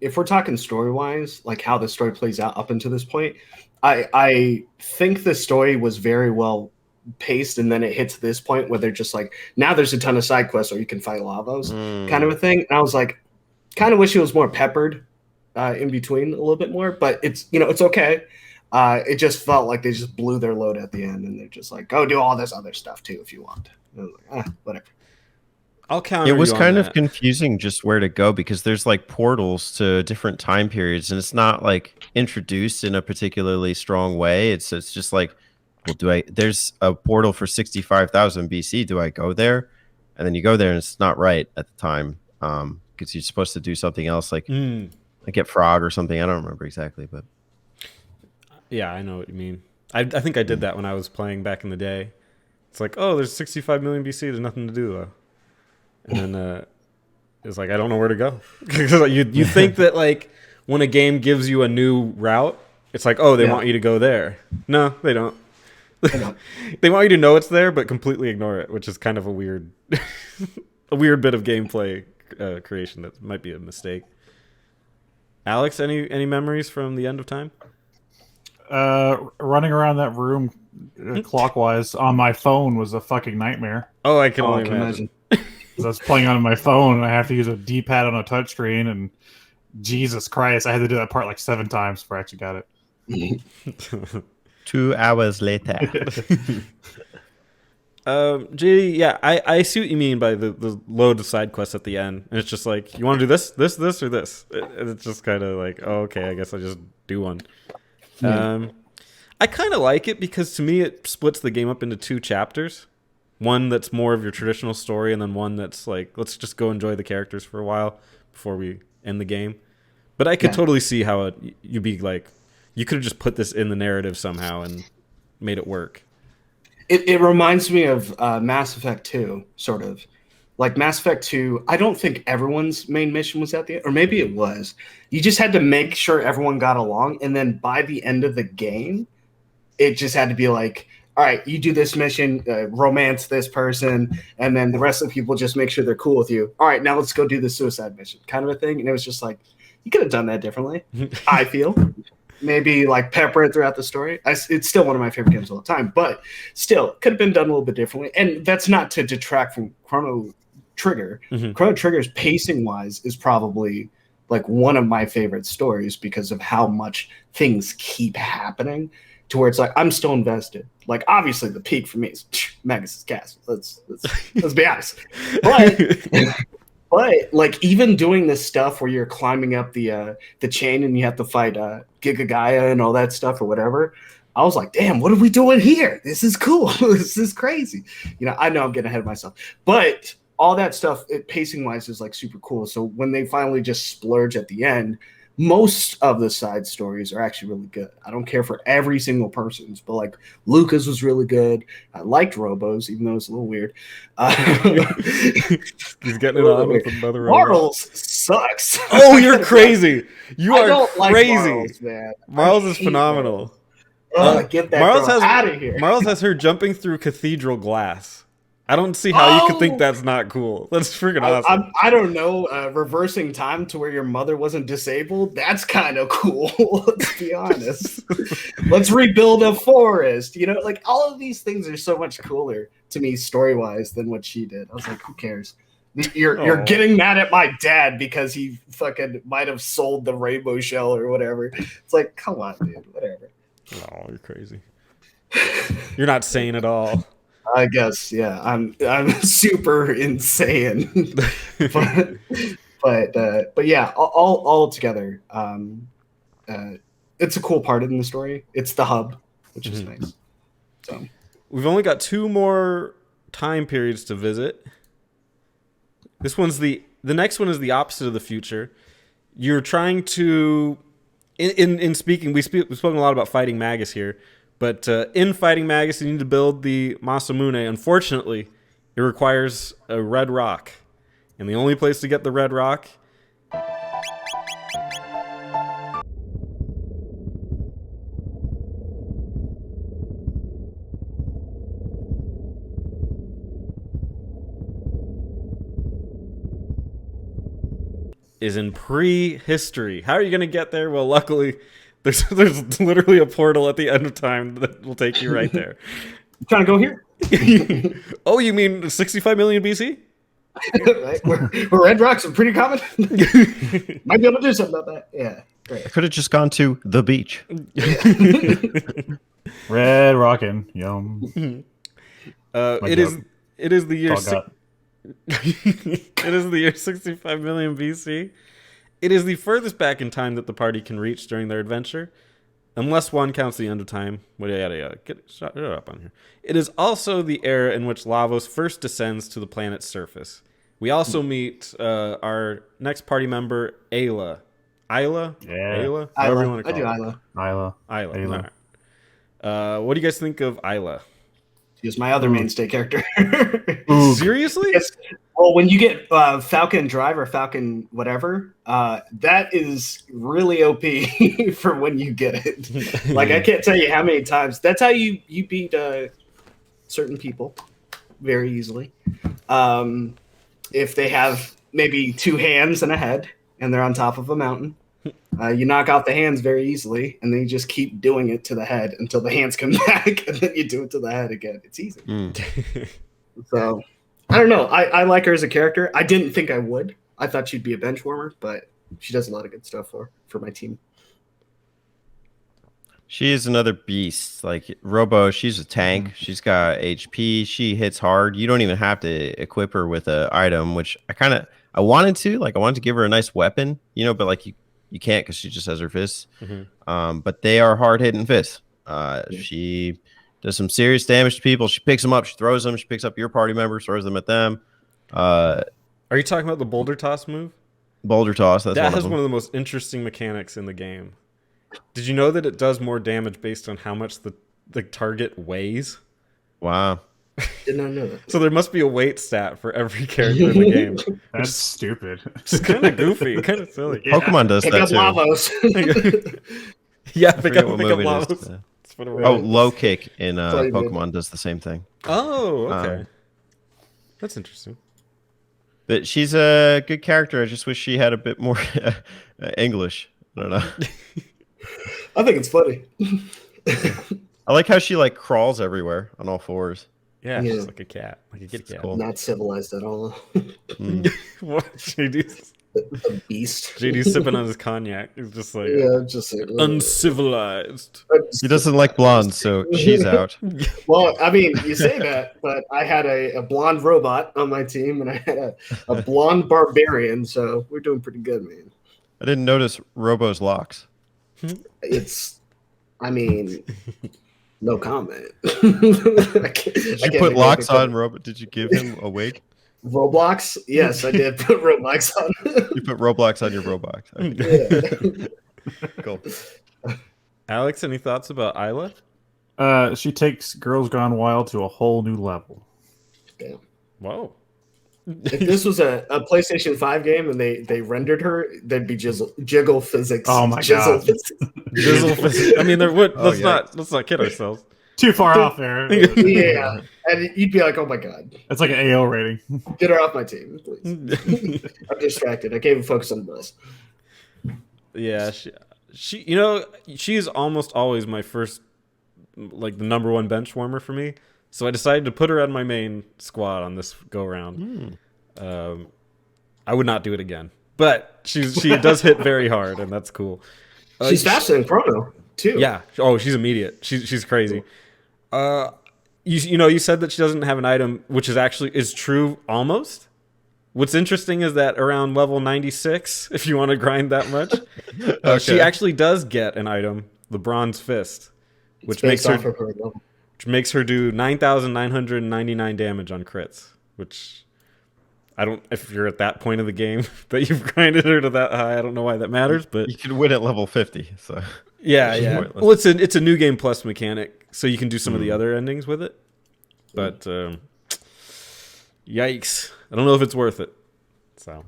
if we're talking story-wise, like how the story plays out up until this point, I think the story was very well paced, and then it hits this point where they're just like, now there's a ton of side quests or you can fight lavos, kind of a thing. And I was like, kind of wish it was more peppered in between a little bit more, but it's, you know, it's okay. It just felt like they just blew their load at the end, and they're just like, go do all this other stuff too if you want. And I was like, whatever. I'll counter. It was you on kind that. of confusing just where to go, because there's like portals to different time periods, and it's not like introduced in a particularly strong way. It's just like, well, there's a portal for 65,000 BC. Do I go there? And then you go there and it's not right at the time. Because you're supposed to do something else, like get frog or something. I don't remember exactly, but yeah, I know what you mean. I think I did that when I was playing back in the day. It's like, oh, there's 65 million BC. There's nothing to do though. And then it's like, I don't know where to go. you think that like when a game gives you a new route, it's like, oh, they want you to go there. No, they don't. You know? They want you to know it's there, but completely ignore it, which is kind of a weird, a weird bit of gameplay creation that might be a mistake. Alex, any memories from the end of time? Running around that room clockwise on my phone was a fucking nightmare. Oh, I can Oh, I only can imagine. 'Cause I was playing on my phone and I have to use a D-pad on a touchscreen, and Jesus Christ, I had to do that part like 7 times before I actually got it. 2 hours later. JD, yeah, I see what you mean by the load of side quests at the end, and it's just like, you want to do this, or this, and it's just kind of like, oh, okay, I guess I just do one. I kind of like it because to me it splits the game up into 2 chapters. One that's more of your traditional story, and then one that's like, let's just go enjoy the characters for a while before we end the game. But I could totally see how you'd be like, you could have just put this in the narrative somehow and made it work. It reminds me of Mass Effect 2, sort of. Like Mass Effect 2, I don't think everyone's main mission was at the end, or maybe it was. You just had to make sure everyone got along, and then by the end of the game, it just had to be like, all right, you do this mission, romance this person, and then the rest of the people just make sure they're cool with you. All right, now let's go do the suicide mission, kind of a thing. And it was just like, you could have done that differently, I feel. Maybe like pepper it throughout the story. It's still one of my favorite games of all the time, but still could have been done a little bit differently. And that's not to detract from Chrono Trigger. Mm-hmm. Chrono Trigger's pacing wise is probably like one of my favorite stories because of how much things keep happening to where it's like I'm still invested. Like obviously the peak for me is Magus' Castle. Let's be honest. But like even doing this stuff where you're climbing up the chain and you have to fight Giga Gaia and all that stuff or whatever, I was like, damn, what are we doing here? This is cool. This is crazy. I know I'm getting ahead of myself, but all that stuff, pacing wise, is like super cool. So when they finally just splurge at the end, most of the side stories are actually really good. I don't care for every single person's, but like Lucas was really good. I liked Robo's, even though it's a little weird. He's getting it on with another Robo. Marls sucks. Oh, you're crazy. You I are don't crazy. like Marls, man. Marls is phenomenal. Get that Marls girl out of here. Marls has her jumping through cathedral glass. I don't see how you could think that's not cool. That's freaking awesome. I don't know. Reversing time to where your mother wasn't disabled. That's kind of cool. Let's be honest. Let's rebuild a forest. Like all of these things are so much cooler to me story wise than what she did. I was like, who cares? You're getting mad at my dad because he fucking might have sold the rainbow shell or whatever. It's like, come on, dude. Whatever. Oh, you're crazy. You're not sane at all. I guess, yeah. I'm super insane, but yeah, all together, it's a cool part in the story. It's the hub, which is nice. So we've only got 2 more time periods to visit. This one's the next one is the opposite of the future. You're trying to, in speaking, we've spoken a lot about fighting Magus here. But in fighting Magus, you need to build the Masamune. Unfortunately, it requires a red rock. And the only place to get the red rock is in prehistory. How are you going to get there? Well, luckily, there's literally a portal at the end of time that will take you right there. You trying to go here? Oh, you mean 65 million BC? Right? Where red rocks are pretty common. Might be able to do something about that. Yeah, great. I could have just gone to the beach. Red rockin', yum. It is the year. It is the year 65 million BC. It is the furthest back in time that the party can reach during their adventure, unless one counts the end of time. Shut up on here. It is also the era in which Lavos first descends to the planet's surface. We also meet our next party member, Ayla. Ayla? Yeah. Ayla? Whatever you want to I do call her. Isla. Ayla. All right. What do you guys think of Ayla? She's my other mainstay character. Seriously? Well, when you get Falcon Drive or Falcon whatever, that is really OP for when you get it. Like I can't tell you how many times. That's how you beat certain people very easily. If they have maybe 2 hands and a head, and they're on top of a mountain, you knock out the hands very easily, and then you just keep doing it to the head until the hands come back, and then you do it to the head again. It's easy. So. I don't know. I like her as a character. I didn't think I would. I thought she'd be a bench warmer, but she does a lot of good stuff for my team. She is another beast. Like Robo, she's a tank. She's got HP. She hits hard. You don't even have to equip her with an item, which I wanted to. Like I wanted to give her a nice weapon, but like you can't because she just has her fists. But they are hard hitting fists. She does some serious damage to people. She picks them up. She throws them. She picks up your party members, throws them at them. Are you talking about the boulder toss move? Boulder toss. That has one of the most interesting mechanics in the game. Did you know that it does more damage based on how much the target weighs? Wow. Did not know that. So there must be a weight stat for every character in the game. That's stupid. It's kind of goofy, kind of silly. Yeah. Pokemon does Pick that up too. Lavos. Yeah, I pick forget up what movie it Lavos. is. That's what it Oh, was. low kick in what you mean. Pokemon does the same thing. Oh, okay. That's interesting. But she's a good character. I just wish she had a bit more English. I don't know. I think it's funny. I like how she like crawls everywhere on all fours. Yeah, Yeah. she's like a cat, like a kitty cat. cool. Not civilized at all. What? JD's A beast. sipping on his cognac. He's just like Yeah, just uncivilized. He doesn't like blondes, so she's out. Well, I mean, you say that, but I had a blonde robot on my team, and I had a blonde barbarian, so we're doing pretty good, man. I didn't notice Robo's locks. It's, I mean, no comment. Did you put locks on Robo? Did you give him a wig? Roblox? Yes, I did put Roblox on. You put Roblox on your Roblox. Yeah. Cool. Alex, any thoughts about Isla? She takes Girls Gone Wild to a whole new level. Damn. Whoa. If this was a PlayStation 5 game and they rendered her, there'd be jiggle physics. Oh my Jizzle God. physics. Jizzle physics. I mean, there would. Oh, Let's not kid ourselves. Too far off there. Yeah, and you'd be like, "Oh my god, That's like an AO rating. get her off my team, please." I'm distracted. I can't even focus on the bus. Yeah, she she's almost always my first, like the number one bench warmer for me. So I decided to put her on my main squad on this go round. I would not do it again, but she does hit very hard, and that's cool. She's faster than Chrono too. Yeah. Oh, she's immediate. She's crazy. You said that she doesn't have an item, which is true almost. What's interesting is that around level 96, if you want to grind that much, she actually does get an item, the Bronze Fist, which makes her do 9,999 damage on crits. Which I don't. If you're at that point of the game that you've grinded her to that high, I don't know why that matters. But You can win at level 50. So yeah. pointless. Well, it's a new game plus mechanic, so you can do some of the other endings with it. But yikes! I don't know if it's worth it. So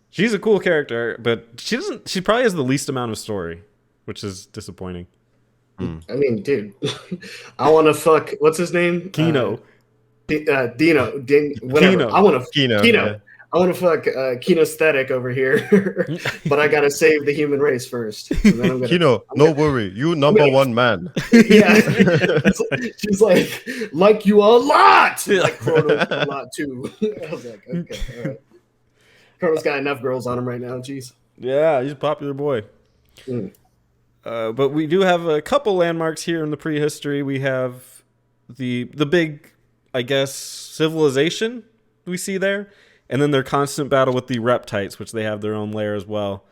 she's a cool character, but she doesn't. She probably has the least amount of story, which is disappointing. I mean, dude, I want to fuck. What's his name? Kino. Dino. Whatever. Kino. I want to Kino. Kino. Yeah. I want to fuck Kinesthetic over here, but I gotta save the human race first. And then I'm gonna, Kino, no worry. You number one man. Yeah, she's like you a lot. Like Chrono a lot too. I was like, okay, all right. Chrono's got enough girls on him right now. Jeez. Yeah, he's a popular boy. But we do have a couple landmarks here in the prehistory. We have the big, I guess, civilization we see there, and then their constant battle with the reptites, which they have their own lair as well.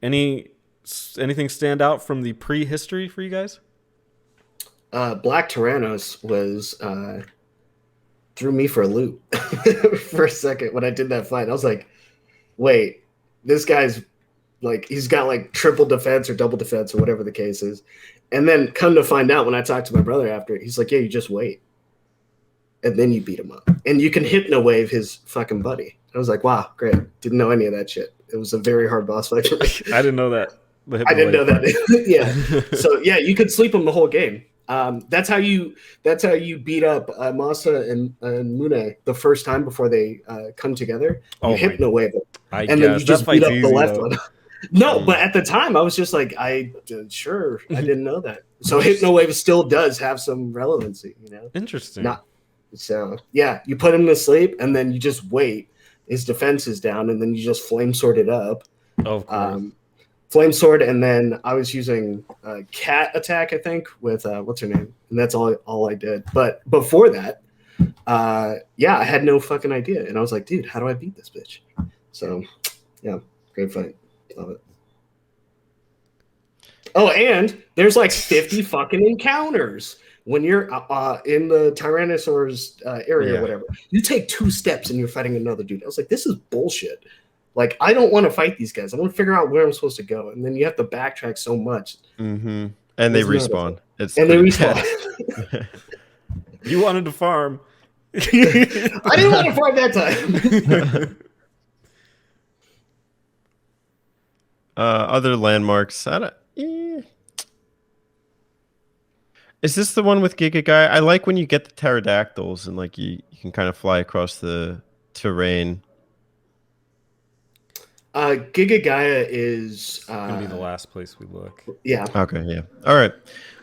Anything stand out from the prehistory for you guys? Black Tyrannos was threw me for a loop for a second when I did that fight. I was like, wait, this guy's like, he's got like triple defense or double defense or whatever the case is. And then come to find out when I talked to my brother after, he's like, yeah, you just wait. and then you beat him up. And you can hypno wave his fucking buddy. I was like, wow, great. Didn't know any of that shit. It was a very hard boss fight for me. I didn't know that. I didn't know that. Yeah. So yeah, you could sleep him the whole game. That's how you beat up Masa and Mune the first time before they come together. You hypno wave them, and then you just beat up the left one. No, but at the time I was just like, I didn't know that. So hypno wave still does have some relevancy, you know. Interesting. So yeah, you put him to sleep, and then you just wait. His defense is down, and then you just flame sword it up. Oh, of course. Flame sword, and then I was using cat attack, I think, with what's her name, and that's all I did. But before that, yeah, I had no fucking idea, and I was like, dude, how do I beat this bitch? So, yeah, great fight, love it. Oh, and there's like 50 fucking encounters when you're in the Tyrannosaurus area or whatever. You take 2 steps and you're fighting another dude. I was like, this is bullshit. Like, I don't want to fight these guys. I want to figure out where I'm supposed to go. And then you have to backtrack so much. Mm-hmm. And they respawn. They respawn. You wanted to farm. I didn't want to farm that time. Other landmarks. Is this the one with Giga Guy? I like when you get the pterodactyls and like you can kind of fly across the terrain. Giga Gaia is gonna be the last place we look. Yeah. Okay. Yeah. All right.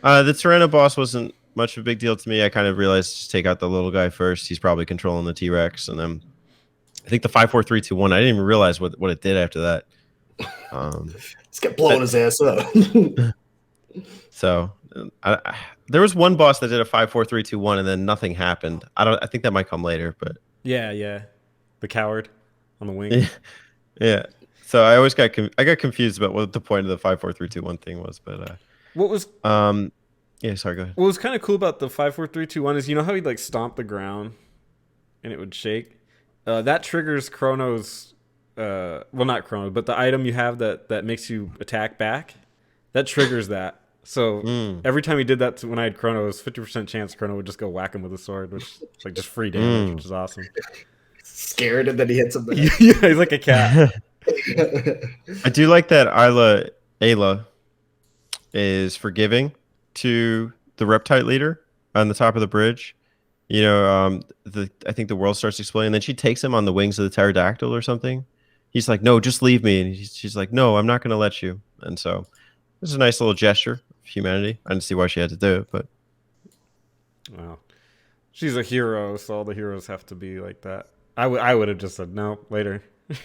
The Tyranno boss wasn't much of a big deal to me. I kind of realized just take out the little guy first. He's probably controlling the T-Rex, and then I think the 5, 4, 3, 2, 1. I didn't even realize what it did after that. Just kept blowing his ass up. So there was one boss that did a 5, 4, 3, 2, 1, and then nothing happened. I think that might come later, but yeah, the coward on the wing. Yeah. So I always got confused about what the point of the 5, 4, 3, 2, 1 thing was, but what was yeah, sorry, go ahead. What was kind of cool about the 5, 4, 3, 2, 1 is you know how he'd like stomp the ground and it would shake. That triggers Chrono's well, not Chrono, but the item you have that makes you attack back. That triggers that. So every time he did that when I had Chrono, it was 50% chance Chrono would just go whack him with a sword, which is like just free damage, which is awesome. Scared, and then he hits him. Yeah, he's like a cat. I do like that Ayla is forgiving to the reptile leader on the top of the bridge. You know, I think the world starts exploding, and then she takes him on the wings of the pterodactyl or something. He's like, no, just leave me. And she's like, no, I'm not going to let you. And so this is a nice little gesture of humanity. I didn't see why she had to do it, but. Wow. She's a hero, so all the heroes have to be like that. I would have just said, no, later.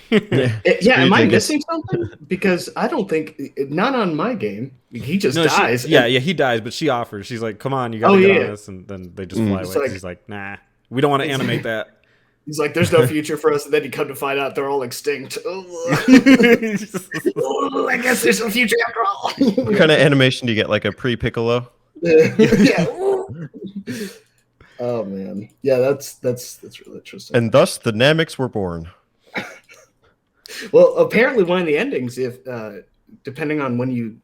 Yeah, am I missing something? Because I don't think, not on my game. He just dies. He dies, but she offers. She's like, come on, you got to get on this. And then they just fly away. He's like, nah, we don't want to animate that. He's like, there's no future for us. And then you come to find out they're all extinct. I guess there's no future after all. What kind of animation do you get? Like a pre-Piccolo? Yeah. Oh, man. Yeah, that's really interesting. And thus the Namex were born. Well, apparently one of the endings, if depending on when you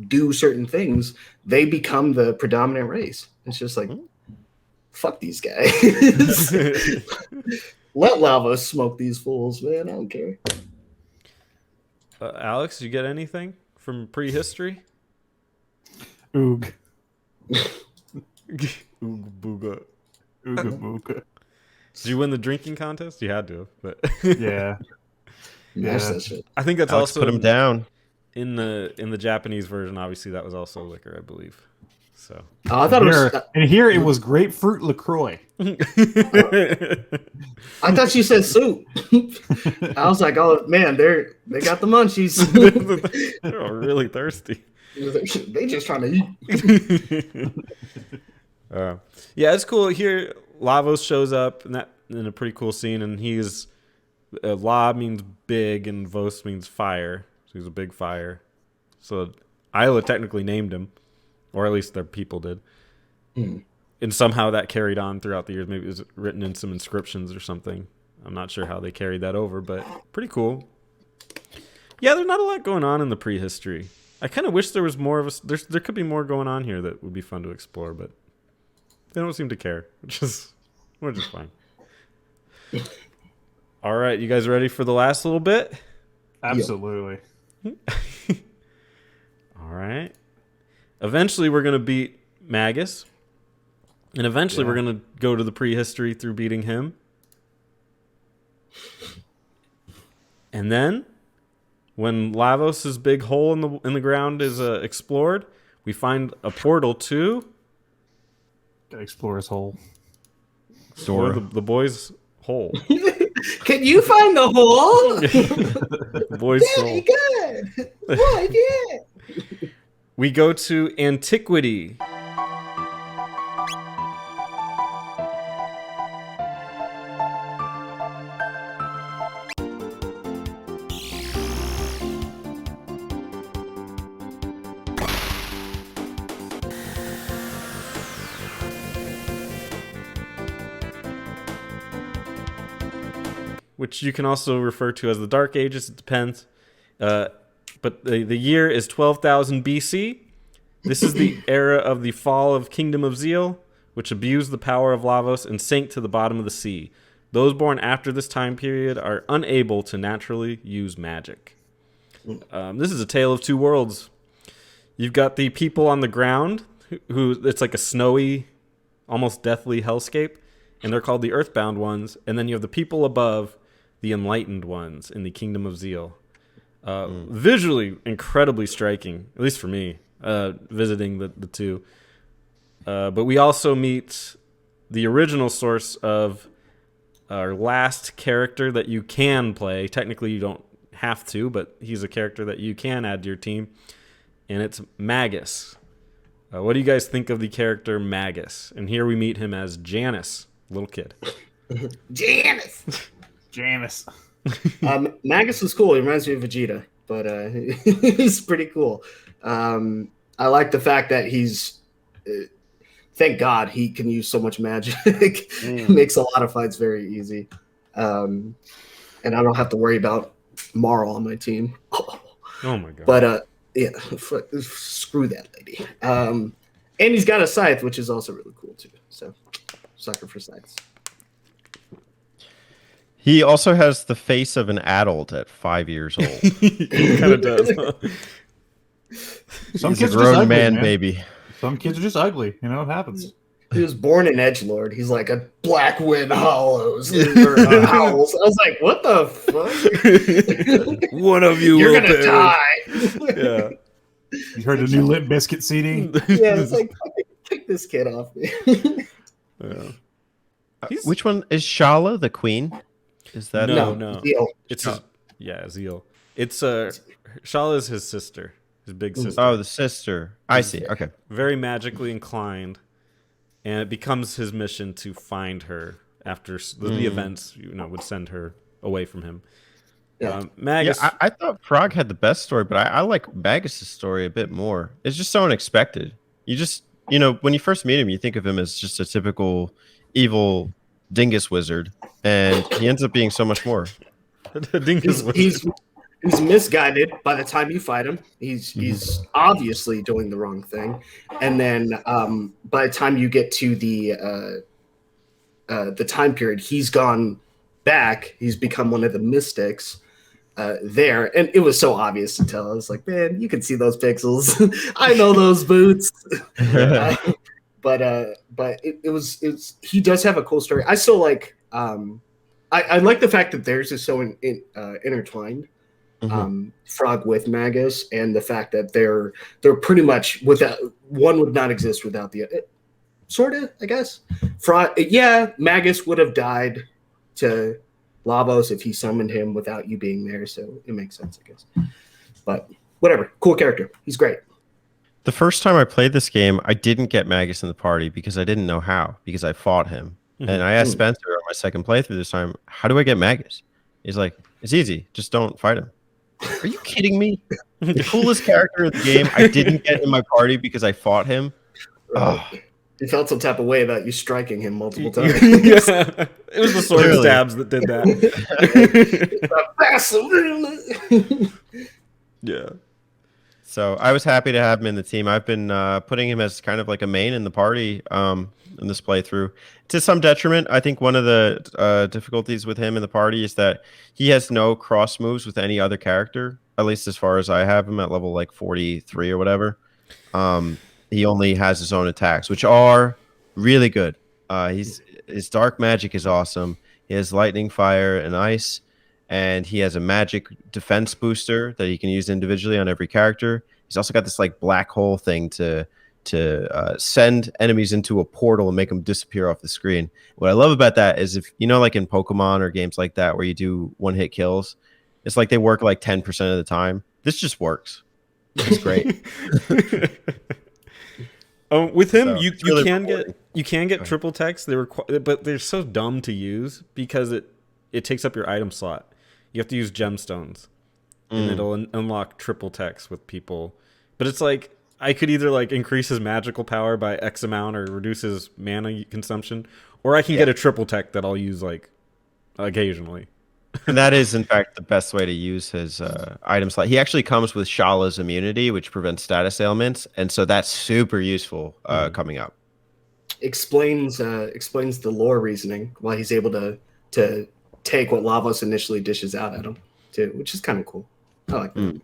do certain things, they become the predominant race. It's just like, fuck these guys. Let lava smoke these fools, man. I don't care. Alex, you get anything from prehistory? Oog. Ooga booga. Ooga booga. Did you win the drinking contest? You had to, but yeah. That shit. I think that's Alex also put him down in the Japanese version. Obviously, that was also liquor, I believe. So I thought it was, and here it was grapefruit LaCroix. I thought you said soup. I was like, oh man, they got the munchies. They're all really thirsty. They just trying to eat. Yeah, it's cool. Here, Lavos shows up in a pretty cool scene, and he's La means big, and Vos means fire. So he's a big fire. So Isla technically named him, or at least their people did. And somehow that carried on throughout the years. Maybe it was written in some inscriptions or something. I'm not sure how they carried that over, but pretty cool. Yeah, there's not a lot going on in the prehistory. I kind of wish there was more of a. There could be more going on here that would be fun to explore, but they don't seem to care, which is We're just fine. All right, you guys ready for the last little bit? Absolutely. All right. Eventually, we're going to beat Magus. And eventually, we're going to go to the prehistory through beating him. And then, when Lavos' big hole in the ground is explored, we find a portal to... Gotta explore his hole. Or the boy's hole. Can you find the hole? The boy's Very soul. good. Boy, yeah. We go to antiquity. Which you can also refer to as the Dark Ages. It depends. But the year is 12,000 BC. This is the era of the fall of Kingdom of Zeal, which abused the power of Lavos and sank to the bottom of the sea. Those born after this time period are unable to naturally use magic. This is a tale of two worlds. You've got the people on the ground, who it's like a snowy, almost deathly hellscape, and they're called the Earthbound ones. And then you have the people above, the Enlightened ones in the Kingdom of Zeal. Visually incredibly striking, at least for me, visiting the two. But we also meet the original source of our last character that you can play. Technically, you don't have to, but he's a character that you can add to your team, and it's Magus. What do you guys think of the character Magus? And here we meet him as Janus, little kid. Janus. Magus is cool. He reminds me of Vegeta, but he's pretty cool. I like the fact that he's. Thank God he can use so much magic. It makes a lot of fights very easy, and I don't have to worry about Marl on my team. Oh my god! But yeah, screw that lady. And he's got a scythe, which is also really cool too. So, sucker for scythes. He also has the face of an adult at 5 years old. He kind of does. Huh? Some He's a kids are just grown ugly, man, baby. Some kids are just ugly. You know, it happens. He was born in Edgelord. He's like a Black Wind Hollows or Howls. I was like, what the fuck? One of you You're will gonna perish. die. Yeah. You heard the new Limp Bizkit CD? Yeah, it's like kick this kid off me. Yeah. Which one is Shala, the queen? Is that No. Zeal. It's his, Zeal. It's Shala is his sister, his big sister. Oh, the sister. I see. Okay. Very magically inclined, and it becomes his mission to find her after the events would send her away from him. Yeah. Magus. Yeah, I thought Frog had the best story, but I like Magus' story a bit more. It's just so unexpected. You just, when you first meet him, you think of him as just a typical evil dingus wizard, and he ends up being so much more. He's misguided by the time you fight him. He's obviously doing the wrong thing, and then by the time you get to the time period, he's gone back. He's become one of the mystics there, and it was so obvious to tell. I was like, man, you can see those pixels. I know those boots. But it was he does have a cool story. I still like I like the fact that theirs is so intertwined. Frog with Magus, and the fact that they're pretty much without one would not exist without the sort of, I guess. Frog, Magus would have died to Lavos if he summoned him without you being there, so it makes sense, I guess. But whatever, cool character. He's great. The first time I played this game, I didn't get Magus in the party because I didn't know how, because I fought him. And I asked Spencer on my second playthrough this time, how do I get Magus? He's like, it's easy. Just don't fight him. Are you kidding me? The coolest character in the game, I didn't get in my party because I fought him. Oh. He felt some type of way about you striking him multiple times. Yeah. It was the sword stabs that did that. Yeah. So I was happy to have him in the team. I've been putting him as kind of like a main in the party in this playthrough. To some detriment, I think one of the difficulties with him in the party is that he has no cross moves with any other character, at least as far as I have him at level like 43 or whatever. He only has his own attacks, which are really good. His dark magic is awesome. He has lightning, fire, and ice, and he has a magic defense booster that he can use individually on every character. He's also got this like black hole thing to send enemies into a portal and make them disappear off the screen. What I love about that is, if you know, like in Pokemon or games like that where you do one-hit kills, it's like they work like 10% of the time. This just works. It's great. With him, So, you it's really can rewarding. get triple text. But they're so dumb to use because it takes up your item slot. You have to use gemstones, and it'll unlock triple text with people. But it's like I could either like increase his magical power by X amount or reduce his mana consumption, or I can get a triple tech that I'll use like occasionally. And that is, in fact, the best way to use his item slot. He actually comes with Shala's immunity, which prevents status ailments, and so that's super useful coming up. Explains the lore reasoning why he's able to take what Lavos initially dishes out at him too, which is kind of cool. I like that.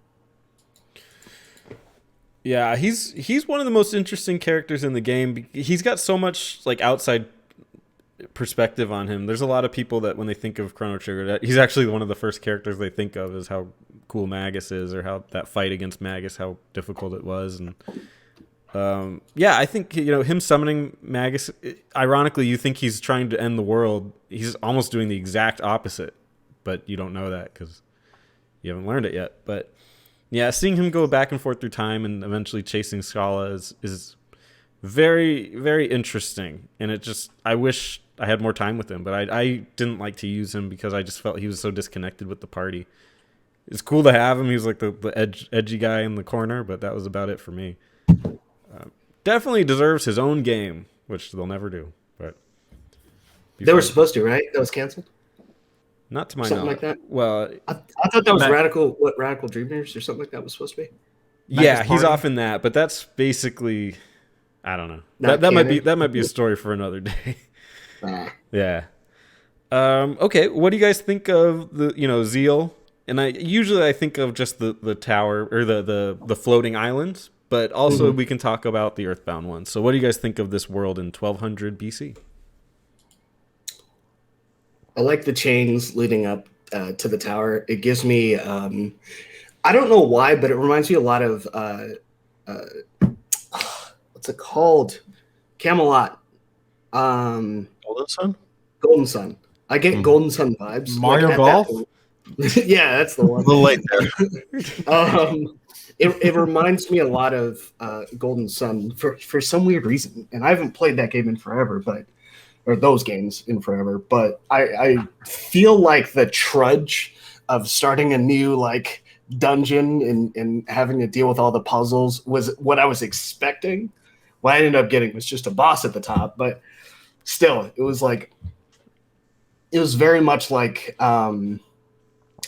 Yeah, he's one of the most interesting characters in the game. He's got so much like outside perspective on him. There's a lot of people that when they think of Chrono Trigger, that he's actually one of the first characters they think of is how cool Magus is, or how that fight against Magus, how difficult it was. And yeah, I think him summoning Magus. Ironically, you think he's trying to end the world. He's almost doing the exact opposite, but you don't know that because you haven't learned it yet. But yeah, seeing him go back and forth through time and eventually chasing Scala is very, very interesting. And I wish I had more time with him, but I didn't like to use him because I just felt he was so disconnected with the party. It's cool to have him. He was like the edgy guy in the corner, but that was about it for me. Definitely deserves his own game, which they'll never do. But They were supposed to, right? That was canceled. not to my Something knowledge. like that? Well, I thought that was Matt- Radical Dreamers or something like that was supposed to be. yeah, Magus he's Party? off in that, but that's basically, I don't know. Not That might canon? be a story for another day. Nah. Yeah. Okay. What do you guys think of the Zeal? And I usually think of just the tower or the floating islands, but also we can talk about the Earthbound ones. So what do you guys think of this world in 1200 BC? I like the chains leading up to the tower. It gives me, I don't know why, but it reminds me a lot of, what's it called? Camelot. Golden Sun? Golden Sun. I get Golden Sun vibes. Mario at Golf? that- yeah, that's the A one. little late there. It reminds me a lot of Golden Sun for some weird reason, and I haven't played that game in forever, or those games in forever. But I feel like the trudge of starting a new like dungeon and having to deal with all the puzzles was what I was expecting. What I ended up getting was just a boss at the top, but still, it was very much like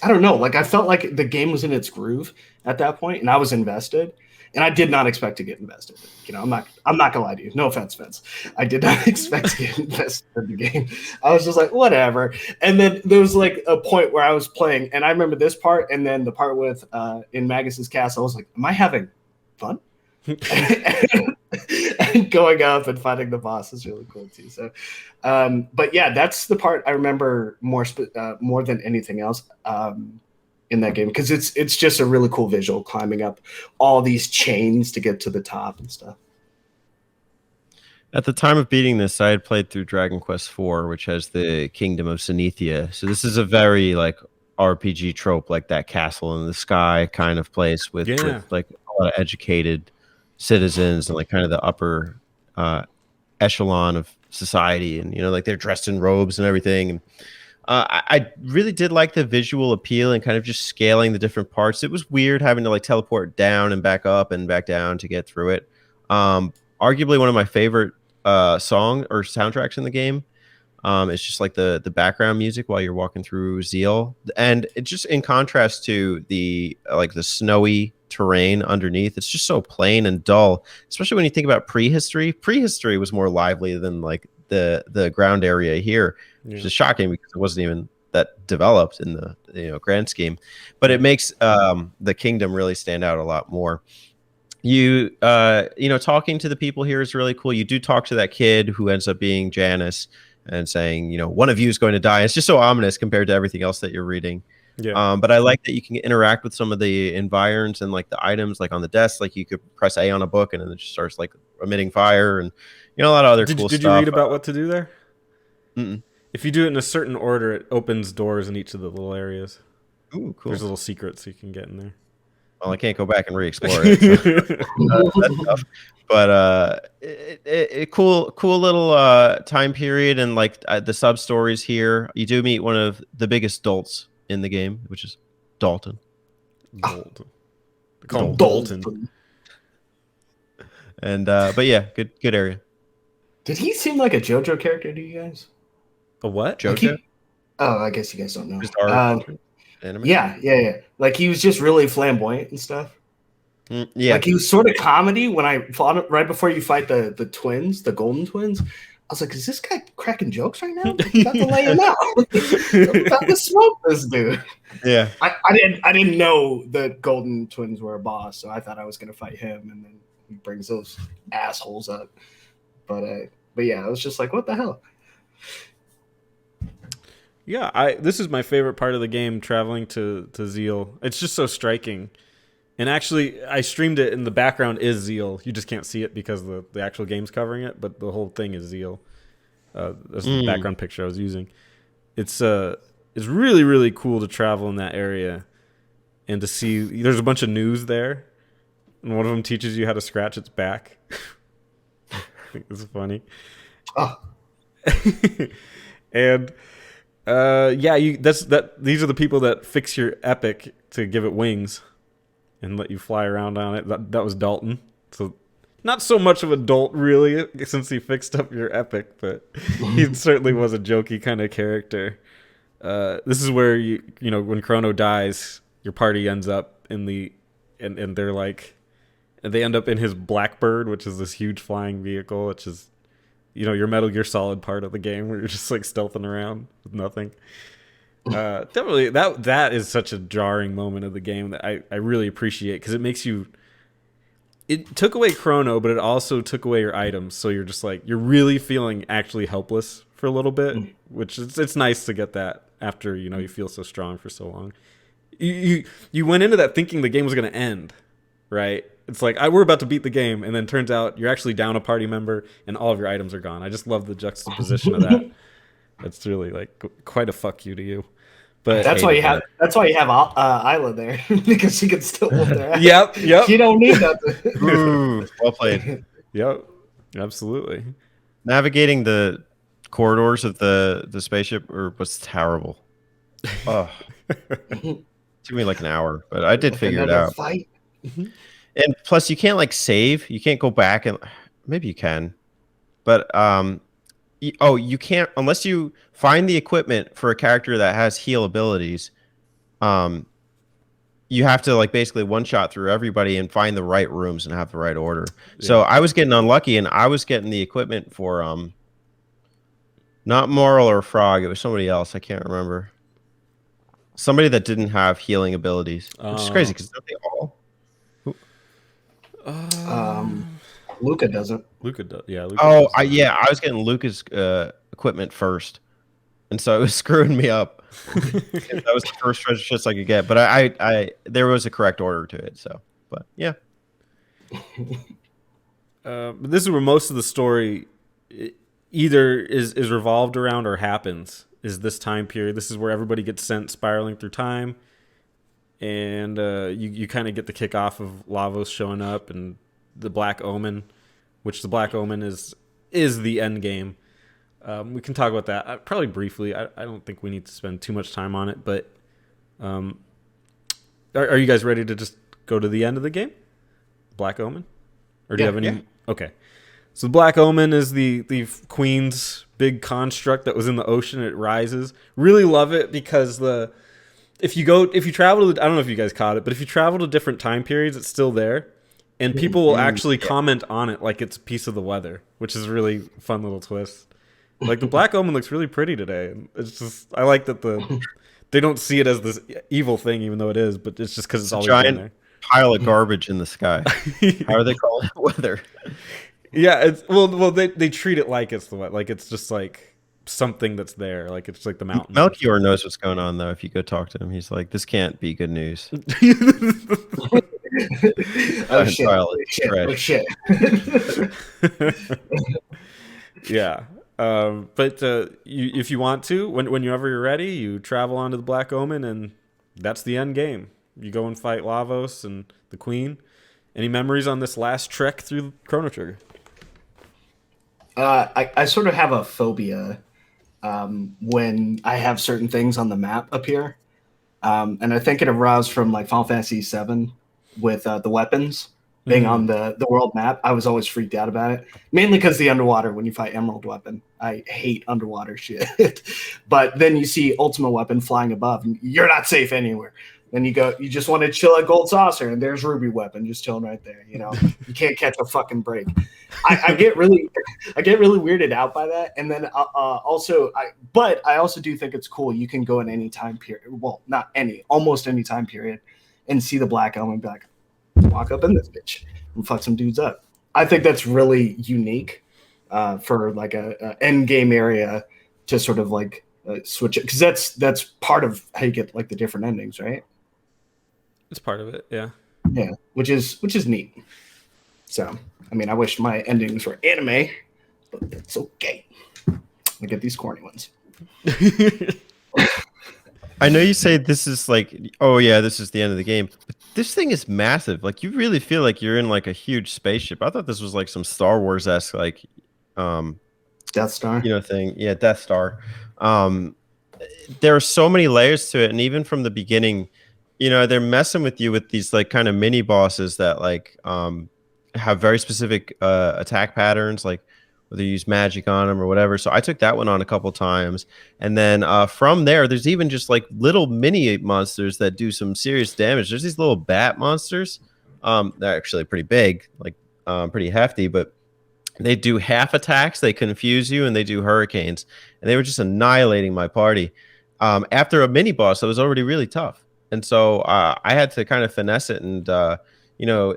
I don't know. Like I felt like the game was in its groove at that point, and I was invested. And I did not expect to get invested. I'm not gonna lie to you. No offense, Vince. I did not expect to get invested in the game. I was just like, whatever. And then there was like a point where I was playing, and I remember this part, and then the part with in Magus's castle. I was like, am I having fun? And going up and fighting the boss is really cool too. So, but yeah, that's the part I remember more than anything else in that game, because it's just a really cool visual climbing up all these chains to get to the top and stuff. At the time of beating this, I had played through Dragon Quest IV, which has the Kingdom of Zenithia. So this is a very like RPG trope, like that castle in the sky kind of place with like a lot of educated citizens and like kind of the upper echelon of society, and like they're dressed in robes and everything. And I really did like the visual appeal and kind of just scaling the different parts. It was weird having to like teleport down and back up and back down to get through it. Arguably one of my favorite song or soundtracks in the game. It's just like the background music while you're walking through Zeal, and it's just in contrast to the like the snowy terrain underneath. It's just so plain and dull, especially when you think about prehistory. Prehistory was more lively than like the ground area here, which is shocking because it wasn't even that developed in the grand scheme. But it makes the kingdom really stand out a lot more. Talking to the people here is really cool. You do talk to that kid who ends up being Janice and saying, one of you is going to die. It's just so ominous compared to everything else that you're reading. Yeah. But I like that you can interact with some of the environs and like the items, like on the desk, like you could press A on a book and then it just starts like emitting fire and a lot of other cool stuff. Did you read about what to do there? Mm-mm. If you do it in a certain order, it opens doors in each of the little areas. Ooh, cool. There's little secrets you can get in there. Well, I can't go back and re-explore it. So, that's tough. But cool little time period, and like the sub stories here. You do meet one of the biggest dolts in the game, which is Dalton. Dalton. They call him Dalton. And but yeah, good area. Did he seem like a JoJo character to you guys? A what? JoJo? I guess you guys don't know. Just our anime? Yeah. Like he was just really flamboyant and stuff. Yeah. Like he was sort of comedy when I fought him right before you fight the twins, the golden twins. I was like, is this guy cracking jokes right now? I'm about to lay him out. I'm about to smoke this dude. Yeah. I didn't know the golden twins were a boss, so I thought I was gonna fight him, and then he brings those assholes up. But yeah, I was just like, what the hell? Yeah, this is my favorite part of the game, traveling to Zeal. It's just so striking. And actually, I streamed it, and the background is Zeal. You just can't see it because the actual game's covering it, but the whole thing is Zeal. That's the background picture I was using. It's really, really cool to travel in that area and to see. There's a bunch of news there, and one of them teaches you how to scratch its back. I think it's funny. Oh. And these are the people that fix your epic to give it wings and let you fly around on it. That was Dalton. So not so much of a dolt really, since he fixed up your epic, but he certainly was a jokey kind of character. This is where when Chrono dies, your party ends up in and they're like, and they end up in his Blackbird, which is this huge flying vehicle, which is your Metal Gear Solid part of the game where you're just like stealthing around with nothing. Definitely that is such a jarring moment of the game that I really appreciate, because it makes you. It took away Chrono, but it also took away your items, so you're just like you're really feeling actually helpless for a little bit, which it's nice to get that after you feel so strong for so long. You went into that thinking the game was going to end, right? It's like we're about to beat the game, and then turns out you're actually down a party member, and all of your items are gone. I just love the juxtaposition of that. That's really like quite a fuck you to you. But that's why you have Isla there, because she can still whoop their ass. Yep. You don't need nothing. Ooh, well played. Yep, absolutely. Navigating the corridors of the spaceship was terrible. Oh, took me like an hour, but I did figure it out. Fight. And plus, you can't like save. You can't go back, and maybe you can, but you can't unless you find the equipment for a character that has heal abilities. You have to like basically one shot through everybody and find the right rooms and have the right order. Yeah. So I was getting unlucky, and I was getting the equipment for not Moral or Frog. It was somebody else. I can't remember. Somebody that didn't have healing abilities, which is crazy because don't they all? Luca doesn't. Luca does. Yeah. I was getting Luca's equipment first, and so it was screwing me up. That was the first treasure chest I could get, but I there was a correct order to it. So, but yeah. But this is where most of the story either is revolved around or happens. Is this time period? This is where everybody gets sent spiraling through time. And you kind of get the kickoff of Lavos showing up and the Black Omen, which the Black Omen is the end game. We can talk about that probably briefly. I don't think we need to spend too much time on it, but are you guys ready to just go to the end of the game? Black Omen? Or do you have any? Yeah. Okay. So the Black Omen is the Queen's big construct that was in the ocean. It rises. Really love it because if you travel to I don't know if you guys caught it, but if you travel to different time periods, it's still there, and people will actually comment on it like it's a piece of the weather, which is a really fun little twist. Like the Black Omen looks really pretty today, and it's just I like that they don't see it as this evil thing, even though it is, but it's just because it's always been there. Pile of garbage in the sky. How are they calling it weather? Yeah, it's well they treat it like it's the weather, like it's just like something that's there, like it's like the mountain. Melchior knows what's going on though. If you go talk to him, he's like, "This can't be good news." Oh shit! Yeah. But if you want to, whenever you're ready, you travel onto the Black Omen, and that's the end game. You go and fight Lavos and the Queen. Any memories on this last trek through Chrono Trigger? I sort of have a phobia when I have certain things on the map appear. And I think it arose from like Final Fantasy VII with the weapons being on the world map. I was always freaked out about it, mainly because the underwater when you fight Emerald Weapon. I hate underwater shit. But then you see Ultimate Weapon flying above, and you're not safe anywhere. Then you just want to chill at Gold Saucer, and there's Ruby Weapon just chilling right there. You know, you can't catch a fucking break. I get really weirded out by that. And then but I also do think it's cool. You can go in any time period. Well, not any, almost any time period, and see the Black Elm and be like, walk up in this bitch and fuck some dudes up. I think that's really unique for like a end game area to sort of like switch it, because that's part of how you get like the different endings, right? It's part of it, yeah. Yeah, which is neat. So, I mean, I wish my endings were anime, but that's okay. I get these corny ones. I know you say this is like, oh yeah, this is the end of the game, but this thing is massive. Like you really feel like you're in like a huge spaceship. I thought this was like some Star Wars-esque like Death Star. Thing. Yeah, Death Star. There are so many layers to it, and even from the beginning, they're messing with you with these like kind of mini bosses that like have very specific attack patterns, like whether you use magic on them or whatever. So I took that one on a couple times, and then from there, there's even just like little mini monsters that do some serious damage. There's these little bat monsters. They're actually pretty big, like pretty hefty, but they do half attacks. They confuse you, and they do hurricanes. And they were just annihilating my party. After a mini boss that was already really tough, and so I had to kind of finesse it and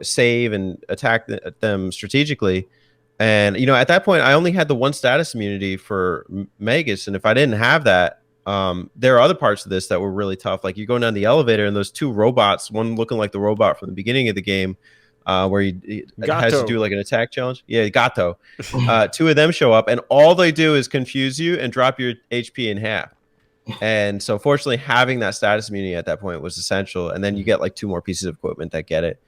save and attack them strategically. And at that point, I only had the one status immunity for Magus, and if I didn't have that, there are other parts of this that were really tough. Like you go down the elevator, and those two robots, one looking like the robot from the beginning of the game, where he has to do like an attack challenge. Yeah, Gato. Two of them show up, and all they do is confuse you and drop your HP in half. And so, fortunately, having that status immunity at that point was essential. And then you get like 2 more pieces of equipment that get it,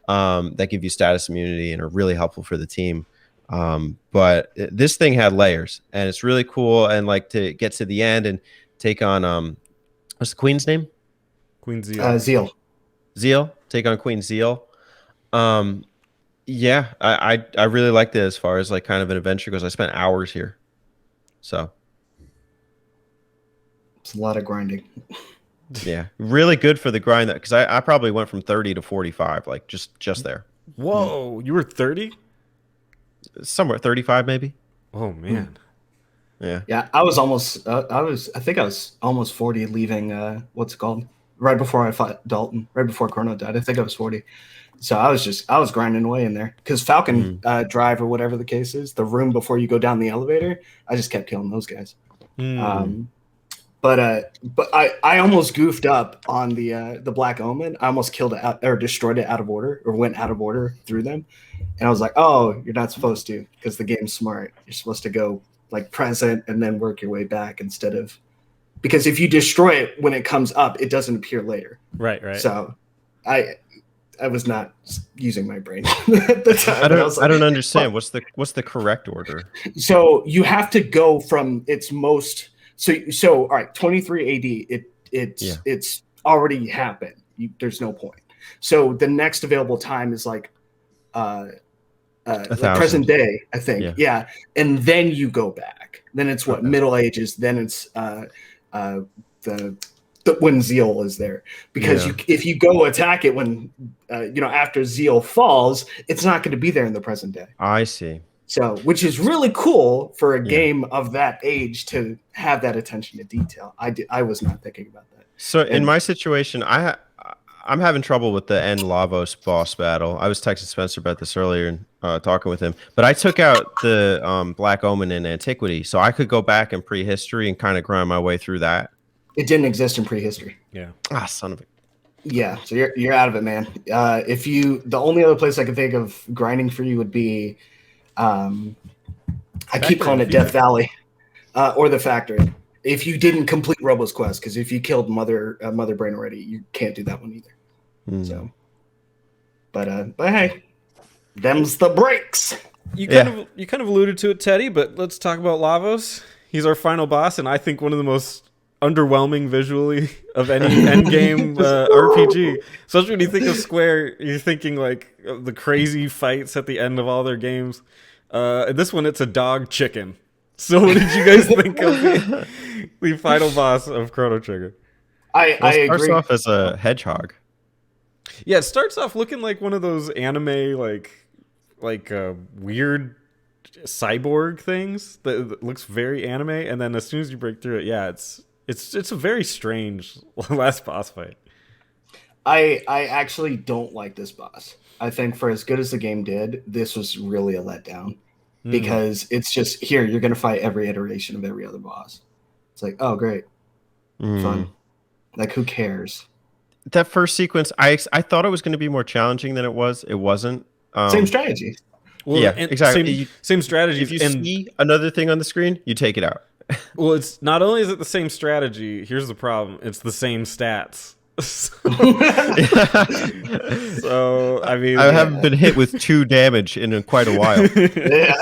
that give you status immunity and are really helpful for the team. But this thing had layers, and it's really cool. And like to get to the end and take on what's the Queen's name? Queen Zeal. Zeal. Take on Queen Zeal. Yeah, I really liked it as far as like kind of an adventure goes. I spent hours here, so it's a lot of grinding. Yeah, really good for the grind, because I probably went from 30 to 45, like just there. Whoa, you were 30? Somewhere 35 maybe. Oh man. Yeah, I was almost I think I was almost 40 leaving what's it called, right before I fought Dalton, right before Chrono died. I think I was 40. So I was grinding away in there, because Falcon Drive or whatever the case is, the room before you go down the elevator, I just kept killing those guys. But I almost goofed up on the Black Omen. I almost killed it or destroyed it out of order, or went out of order through them. And I was like, oh, you're not supposed to, because the game's smart. You're supposed to go like present and then work your way back, instead of, because if you destroy it when it comes up, it doesn't appear later. Right. So I was not using my brain at the time. I don't understand. What's the correct order? So you have to go from its most. So all right, 23 AD. It's already happened. There's no point. So the next available time is like 1,000. present day, I think. Yeah. Yeah. And then you go back. Then it's what, Okay. Middle Ages. Then it's the when Zeal is there. Because Yeah. if you go attack it when after Zeal falls, it's not going to be there in the present day. I see. So, which is really cool for a Yeah. game of that age to have that attention to detail. I was not thinking about that. So in And- my situation, I'm having trouble with the end Lavos boss battle. I was texting Spencer about this earlier and talking with him, but I took out the Black Omen in Antiquity, so I could go back in prehistory and kind of grind my way through that. It didn't exist in prehistory. Yeah. Ah, son of a. Yeah, so you're out of it, man. The only other place I could think of grinding for you would be, I keep calling it Death Valley, or the Factory. If you didn't complete Robo's Quest, because if you killed Mother Brain already, you can't do that one either. So, but hey, them's the breaks. You kind of alluded to it, Teddy, but let's talk about Lavos. He's our final boss, and I think one of the most underwhelming visually of any endgame RPG. Especially when you think of Square, you're thinking like of the crazy fights at the end of all their games. This one, it's a dog chicken. So what did you guys think of the final boss of Chrono Trigger? I It starts agree. off as a hedgehog. Yeah, it starts off looking like one of those anime like weird cyborg things that looks very anime, and then as soon as you break through it, yeah, it's a very strange last boss fight. I actually don't like this boss. I think for as good as the game did, this was really a letdown because it's just here you're gonna fight every iteration of every other boss. It's like, oh great, fun. Like who cares? That first sequence, I thought it was going to be more challenging than it was. It wasn't. Same strategy. Well, Yeah, and exactly. Same strategy. If you and see another thing on the screen, you take it out. well, it's not only is it the same strategy. Here's the problem: it's the same stats. So I mean, I haven't been hit with 2 damage in quite a while. Yeah.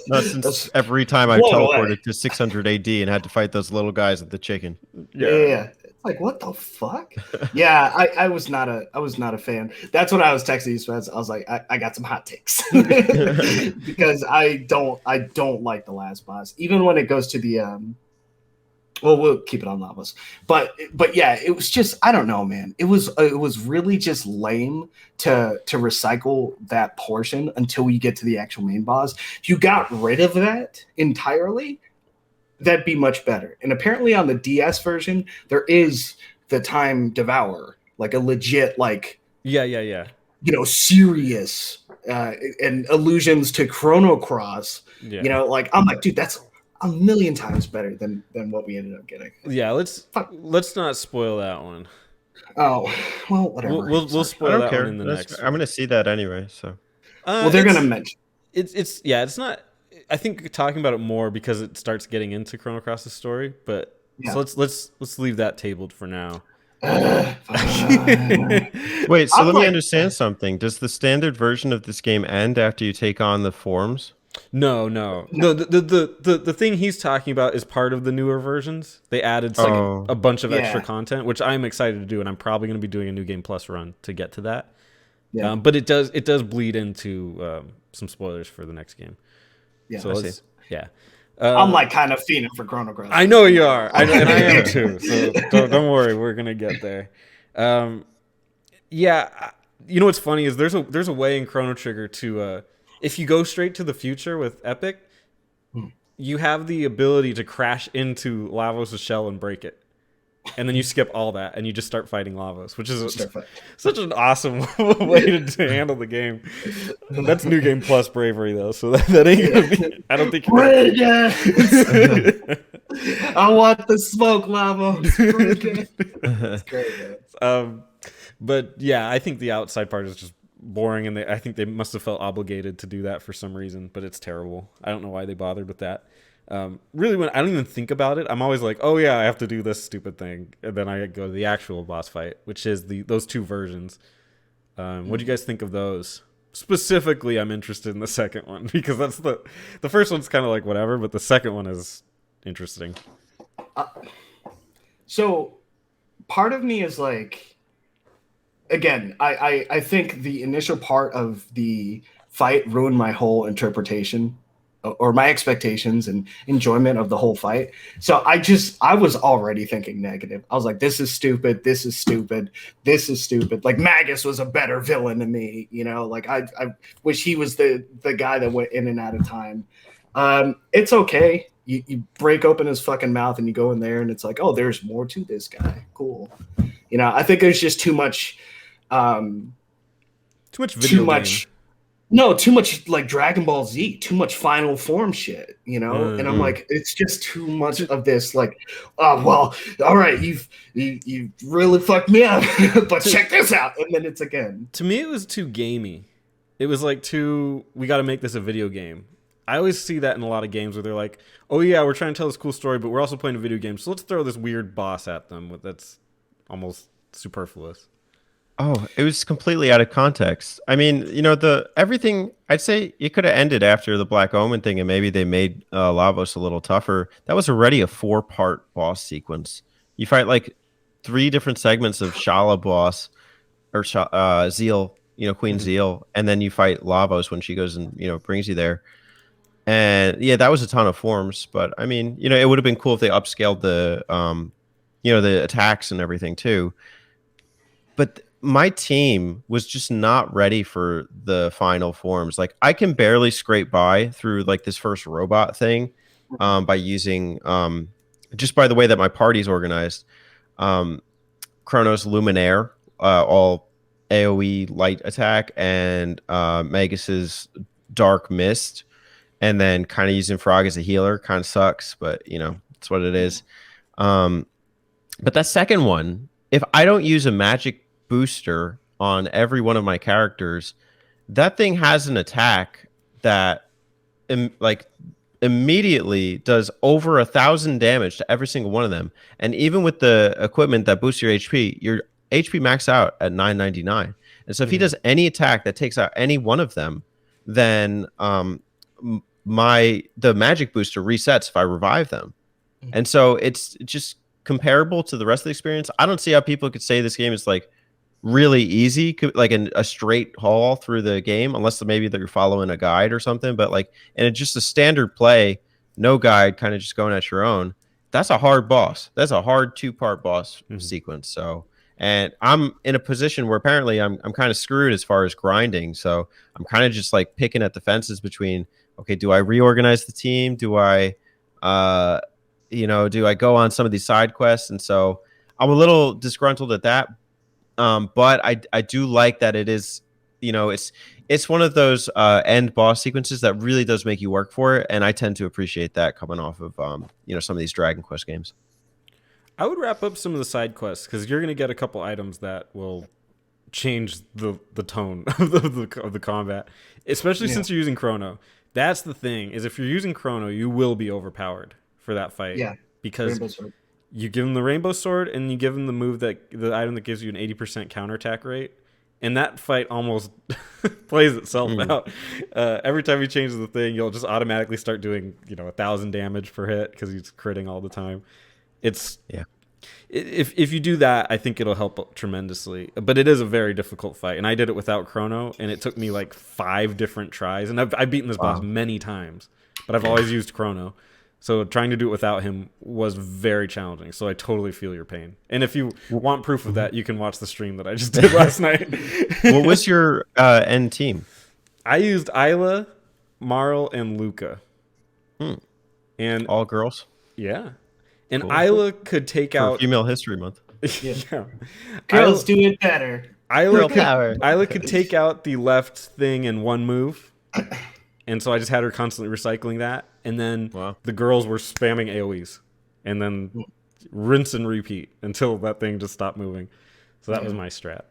Not since every time I Blown teleported away. to 600 AD and had to fight those little guys at the chicken. Yeah. It's like what the fuck? Yeah, I was not a fan. That's what I was texting you, Spence. I was like, I got some hot takes because I don't like the last boss. Even when it goes to the well, we'll keep it on Lavos. But yeah, it was just I don't know, man. It was really just lame to recycle that portion until we get to the actual main boss. If you got rid of that entirely, that'd be much better. And apparently on the DS version, there is the Time Devourer, like a legit like yeah. serious and allusions to Chrono Cross. Yeah. Like I'm like, dude, that's a million times better than what we ended up getting. Yeah, let's not spoil that one. Oh, well, whatever. We'll I spoil don't that care. one in the next. I'm going to see that anyway. So Well, they're it's- gonna mention. It's not. I think talking about it more because it starts getting into Chrono Cross's story, but Yeah. so let's leave that tabled for now. wait, so I'm let me like- understand something. Does the standard version of this game end after you take on the forms? No. The thing he's talking about is part of the newer versions. They added like Oh. a bunch of Yeah. extra content, which I'm excited to do, and I'm probably going to be doing a New Game Plus run to get to that. Yeah. But it does bleed into some spoilers for the next game. Yeah, So I let's, see. yeah. I'm like kind of fiending for Chrono Cross. I know you are, and I am too. So don't worry, we're gonna get there. Yeah, you know what's funny is there's a way in Chrono Trigger to if you go straight to the future with Epic, you have the ability to crash into Lavos' shell and break it, and then you skip all that and you just start fighting Lavos, which is such an awesome way to handle the game. That's New Game Plus bravery though, so that ain't gonna be. I don't think. Break it! I want the smoke, lava. Break it. It's great, man. But yeah, I think the outside part is just boring, and I think they must have felt obligated to do that for some reason. But it's terrible. I don't know why they bothered with that. Really, when I don't even think about it, I'm always like, oh yeah, I have to do this stupid thing, and then I go to the actual boss fight, which is those 2 versions. What do you guys think of those? Specifically, I'm interested in the second one because that's the first one's kind of like whatever, but the second one is interesting. So part of me is like, again, I think the initial part of the fight ruined my whole interpretation or my expectations and enjoyment of the whole fight. So I was already thinking negative. I was like, this is stupid. This is stupid. This is stupid. Like Magus was a better villain to me, you know, like I wish he was the guy that went in and out of time. It's okay. You break open his fucking mouth and you go in there and it's like, oh, there's more to this guy. Cool. You know, I think there's just too much video game. No, too much like Dragon Ball Z, too much Final Form shit, you know? And I'm like, it's just too much of this, like, oh well, all right, you really fucked me up, but check this out. And then it's again. To me, it was too gamey. It was like we got to make this a video game. I always see that in a lot of games where they're like, oh yeah, we're trying to tell this cool story, but we're also playing a video game, so let's throw this weird boss at them that's almost superfluous. Oh, it was completely out of context. I mean, you know, everything, I'd say it could have ended after the Black Omen thing and maybe they made Lavos a little tougher. That was already a 4-part boss sequence. You fight like 3 different segments of Shala boss or Zeal, you know, Queen Zeal, and then you fight Lavos when she goes and, you know, brings you there. And yeah, that was a ton of forms, but I mean, you know, it would have been cool if they upscaled the, you know, the attacks and everything too. But my team was just not ready for the final forms. Like I can barely scrape by through like this first robot thing by using just by the way that my party's organized. Chrono's Luminaire, all AoE light attack, and Magus's Dark Mist, and then kind of using Frog as a healer kind of sucks, but you know, it's what it is. But that second one, if I don't use a magic booster on every one of my characters, that thing has an attack that immediately does over 1,000 damage to every single one of them. And even with the equipment that boosts your HP max out at 999. And so if he does any attack that takes out any one of them, then the magic booster resets if I revive them. And so it's just comparable to the rest of the experience. I don't see how people could say this game is like really easy, like a straight haul through the game, unless maybe that you're following a guide or something. But like, and it's just a standard play, no guide, kind of just going at your own. That's a hard boss. That's a hard 2-part boss sequence. So, and I'm in a position where apparently I'm kind of screwed as far as grinding. So I'm kind of just like picking at the fences between, okay, do I reorganize the team? Do I, do I go on some of these side quests? And so I'm a little disgruntled at that. But I do like that it is, you know, it's one of those end boss sequences that really does make you work for it, and I tend to appreciate that coming off of some of these Dragon Quest games. I would wrap up some of the side quests because you're going to get a couple items that will change the tone of the combat, especially since you're using Chrono. That's the thing, is if you're using Chrono, you will be overpowered for that fight. Yeah, because you give him the Rainbow Sword, and you give him the item that gives you an 80% counterattack rate, and that fight almost plays itself out. Every time he changes the thing, you'll just automatically start doing 1,000 damage per hit because he's critting all the time. If you do that, I think it'll help tremendously. But it is a very difficult fight, and I did it without Chrono, and it took me like 5 different tries, and I've beaten this boss many times, but I've always used Chrono. So trying to do it without him was very challenging. So I totally feel your pain. And if you want proof of that, you can watch the stream that I just did last night. What was your end team? I used Isla, Marl, and Luca. And all girls? Yeah. And cool. Isla could take out Female History Month. Yeah. Girls do it better. Isla could take out the left thing in one move. And so I just had her constantly recycling that. And then the girls were spamming AoEs. And then rinse and repeat until that thing just stopped moving. So that was my strat.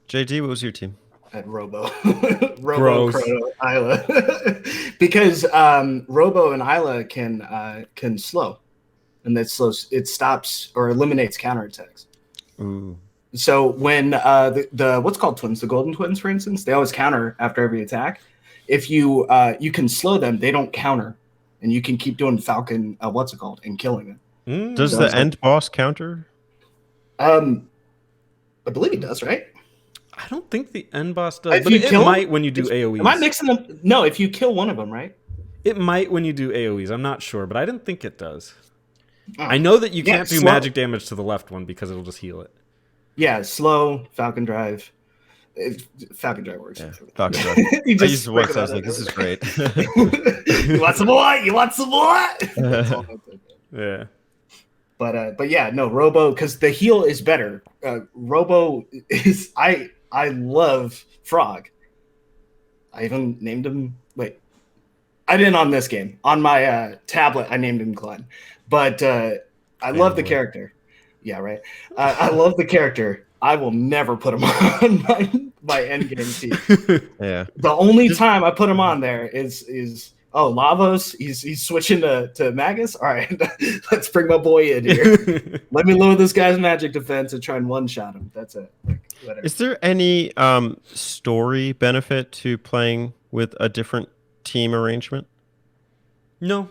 JD, what was your team? At Robo. Robo, Chrono, Isla. Because Robo and Isla can slow. And that slows, it stops or eliminates counterattacks. Ooh. So when the what's called twins, the Golden Twins, for instance, they always counter after every attack. If you can slow them, they don't counter, and you can keep doing Falcon and killing them. Does the end boss counter? I believe he does, right? I don't think the end boss does, If but you it kill him, might when you do AoEs. Am I mixing them? No, if you kill one of them, right? It might when you do AoEs. I'm not sure, but I didn't think it does. Oh. I know that you Yeah, can't do slow. magic damage to the left one because it'll just heal it. Yeah, slow Falcon Drive. Falcon Drive works. Yeah, Falcon Drive. You I just used it once. think I was about like, it. this is great. You want some more? You want some more? That's all I think. Yeah. But yeah, no, Robo, because the heal is better. Robo is I love Frog. I even named him. Wait, I didn't on this game. On my tablet, I named him Glenn. But I love the character. Yeah, right. I love the character. I will never put him on my end game team. Yeah. The only time I put him on there is Lavos. He's switching to Magus. All right, let's bring my boy in here. Let me lower this guy's magic defense and try and one shot him. That's it. Like, whatever. Is there any story benefit to playing with a different team arrangement? No.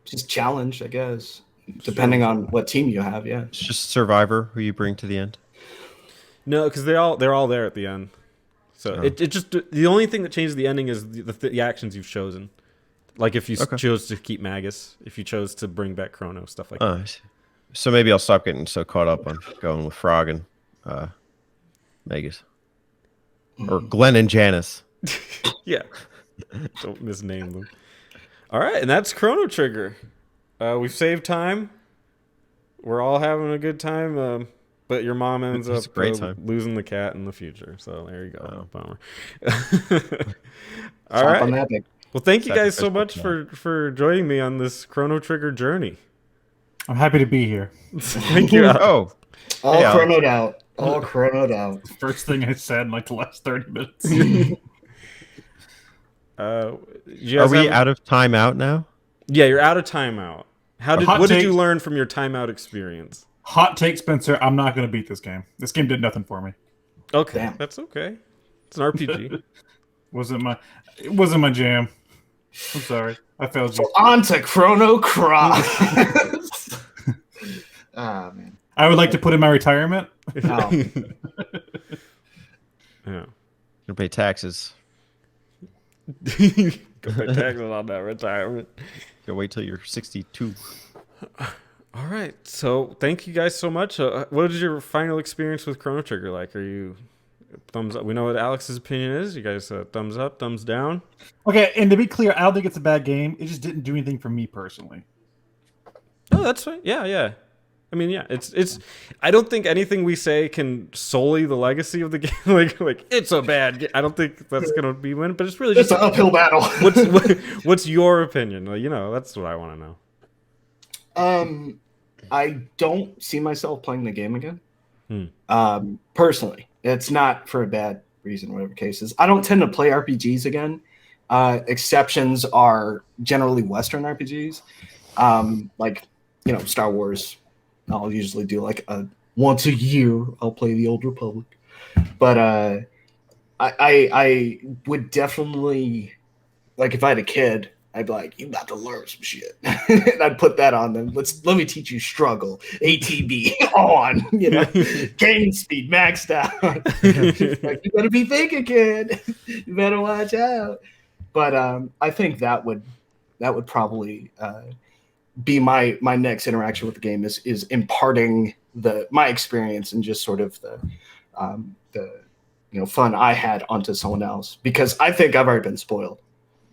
Just challenge, I guess, depending on what team you have. Yeah. It's just Survivor who you bring to the end. No, because they're all there at the end. So it just the only thing that changes the ending is the actions you've chosen. Like if you chose to keep Magus, if you chose to bring back Chrono, stuff like that. I see. So maybe I'll stop getting so caught up on going with Frog and Magus. Or Glenn and Janice. Yeah. Don't misname them. All right, and that's Chrono Trigger. We've saved time. We're all having a good time. But your mom ends It's a up great time. losing the cat in the future. So there you go. Oh. Bummer. All Stop on right. that big. Well, thank you guys so Sacrifice much for joining me on this Chrono Trigger journey. I'm happy to be here. Thank you. Oh, All Hey, chronoed out. All chronoed out. First thing I said in like the last 30 minutes. You are guys we have- out of timeout now? Yeah, you're out of timeout. Hot What did take- you learn from your timeout experience? Hot take, Spencer. I'm not going to beat this game. This game did nothing for me. Okay, Damn. that's okay. It's an RPG. It wasn't my jam. I'm sorry. I failed you. On to Chrono Cross. Ah, man. I would like to put in my retirement. Oh. Yeah. Gonna pay taxes. Go pay taxes on that retirement. Gotta wait till you're 62. All right. So thank you guys so much. What is your final experience with Chrono Trigger like? Are you thumbs up? We know what Alex's opinion is. You guys thumbs up, thumbs down? Okay, and to be clear, I don't think it's a bad game. It just didn't do anything for me personally. Oh, that's fine. Yeah. I mean, yeah, it's. I don't think anything we say can sully the legacy of the game. like it's a bad game. I don't think that's gonna be win. But it's really It's just an uphill battle. what's your opinion? That's what I want to know. I don't see myself playing the game again. Personally, it's not for a bad reason, whatever the case is. I don't tend to play RPGs again. Exceptions are generally Western RPGs, like Star Wars. I'll usually do like once a year. I'll play the Old Republic, but I would definitely, like, if I had a kid, I'd be like, you got to learn some shit. And I'd put that on them. Let me teach you struggle. ATB on, gaming speed maxed out. Like, you better be thinking, kid. You better watch out. But I think that would probably be my next interaction with the game is imparting my experience and just sort of the fun I had onto someone else, because I think I've already been spoiled.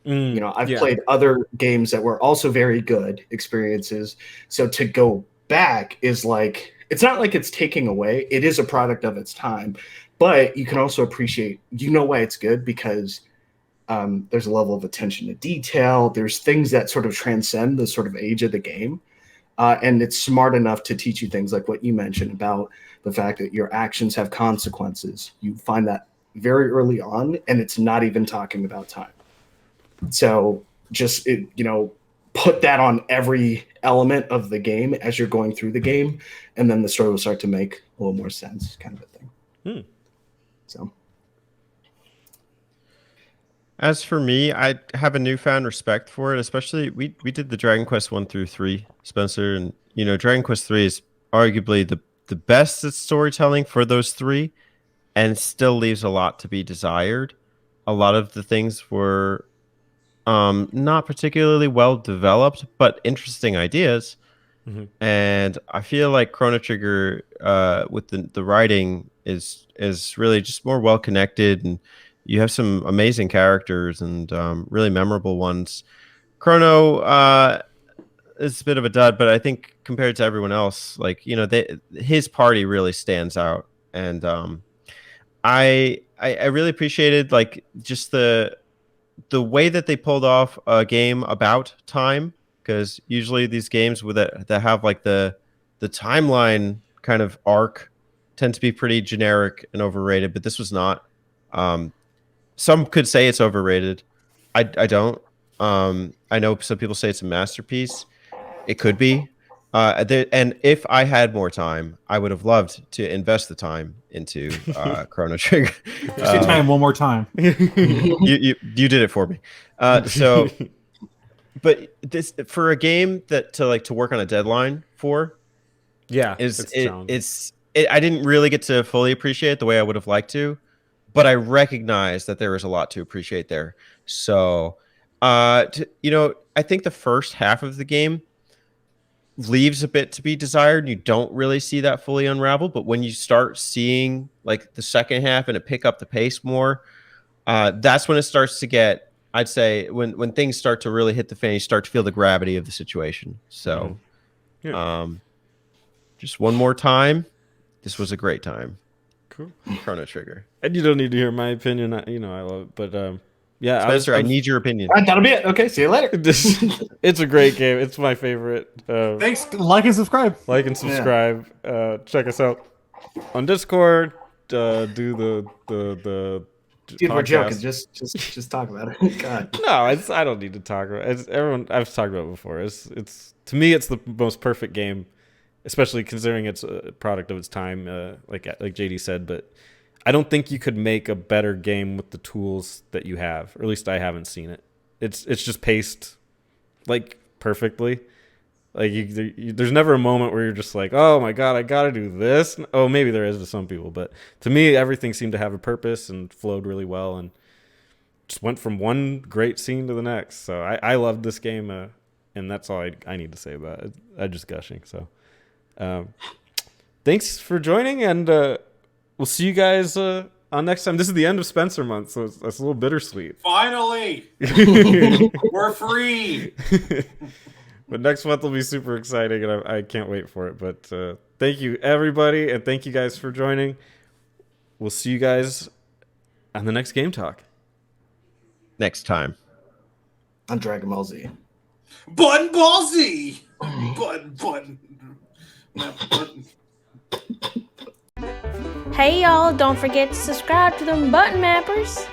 I've played other games that were also very good experiences. So to go back is like, it's not like it's taking away. It is a product of its time, but you can also appreciate, why it's good, because there's a level of attention to detail. There's things that sort of transcend the sort of age of the game. And it's smart enough to teach you things like what you mentioned about the fact that your actions have consequences. You find that very early on, and it's not even talking about time. So just, put that on every element of the game as you're going through the game, and then the story will start to make a little more sense, kind of a thing. So. As for me, I have a newfound respect for it. Especially, we did the Dragon Quest 1 through 3, Spencer, and Dragon Quest 3 is arguably the best at storytelling for those three. and still leaves a lot to be desired. A lot of the things were not particularly well developed, but interesting ideas. Mhm. And I feel like Chrono Trigger, with the writing, is really just more well connected, and you have some amazing characters and really memorable ones. Chrono is a bit of a dud, but I think compared to everyone else, like his party really stands out, and I really appreciated like just the way that they pulled off a game about time, because usually these games with that have like the timeline kind of arc tend to be pretty generic and overrated, but this was not. um some could say it's overrated. I don't. I know some people say it's a masterpiece. It could be. And if I had more time, I would have loved to invest the time into Chrono Trigger. Say time one more time. You did it for me. So, but this for a game that to work on a deadline for Yeah, is it's challenging. I didn't really get to fully appreciate the way I would have liked to, but I recognize that there is a lot to appreciate there. So, I think the first half of the game leaves a bit to be desired. You don't really see that fully unravel, but when you start seeing like the second half and it pick up the pace more, that's when it starts to get, I'd say, when things start to really hit the fan, you start to feel the gravity of the situation. So, Yeah. just one more time, this was a great time. Cool. Chrono Trigger. And you don't need to hear my opinion. I love it, but yeah, Spencer, I need your opinion. All right, that'll be it. Okay, see you later. It's a great game. It's my favorite. Thanks. Like and subscribe. Like and subscribe. Check us out on Discord. Do the Dude, we're podcast. joking. Just talk about it. God. No, I don't need to talk about it. It's everyone. I've talked about it before. It's to me, it's the most perfect game, especially considering it's a product of its time. Like JD said, but I don't think you could make a better game with the tools that you have, or at least I haven't seen it. It's just paced like perfectly. Like there's never a moment where you're just like, oh my god, I gotta do this. Oh, maybe there is to some people, but to me, everything seemed to have a purpose and flowed really well, and just went from one great scene to the next. So I loved this game, and that's all I need to say about it. I'm just gushing. So thanks for joining, and we'll see you guys on next time. This is the end of Spencer month, so it's a little bittersweet. Finally, we're free. But next month will be super exciting, and I can't wait for it. But thank you, everybody, and thank you guys for joining. We'll see you guys on the next Game Talk. Next time. On Dragon Ball Z. Button Ball Z. Button. Hey y'all, don't forget to subscribe to them button mappers.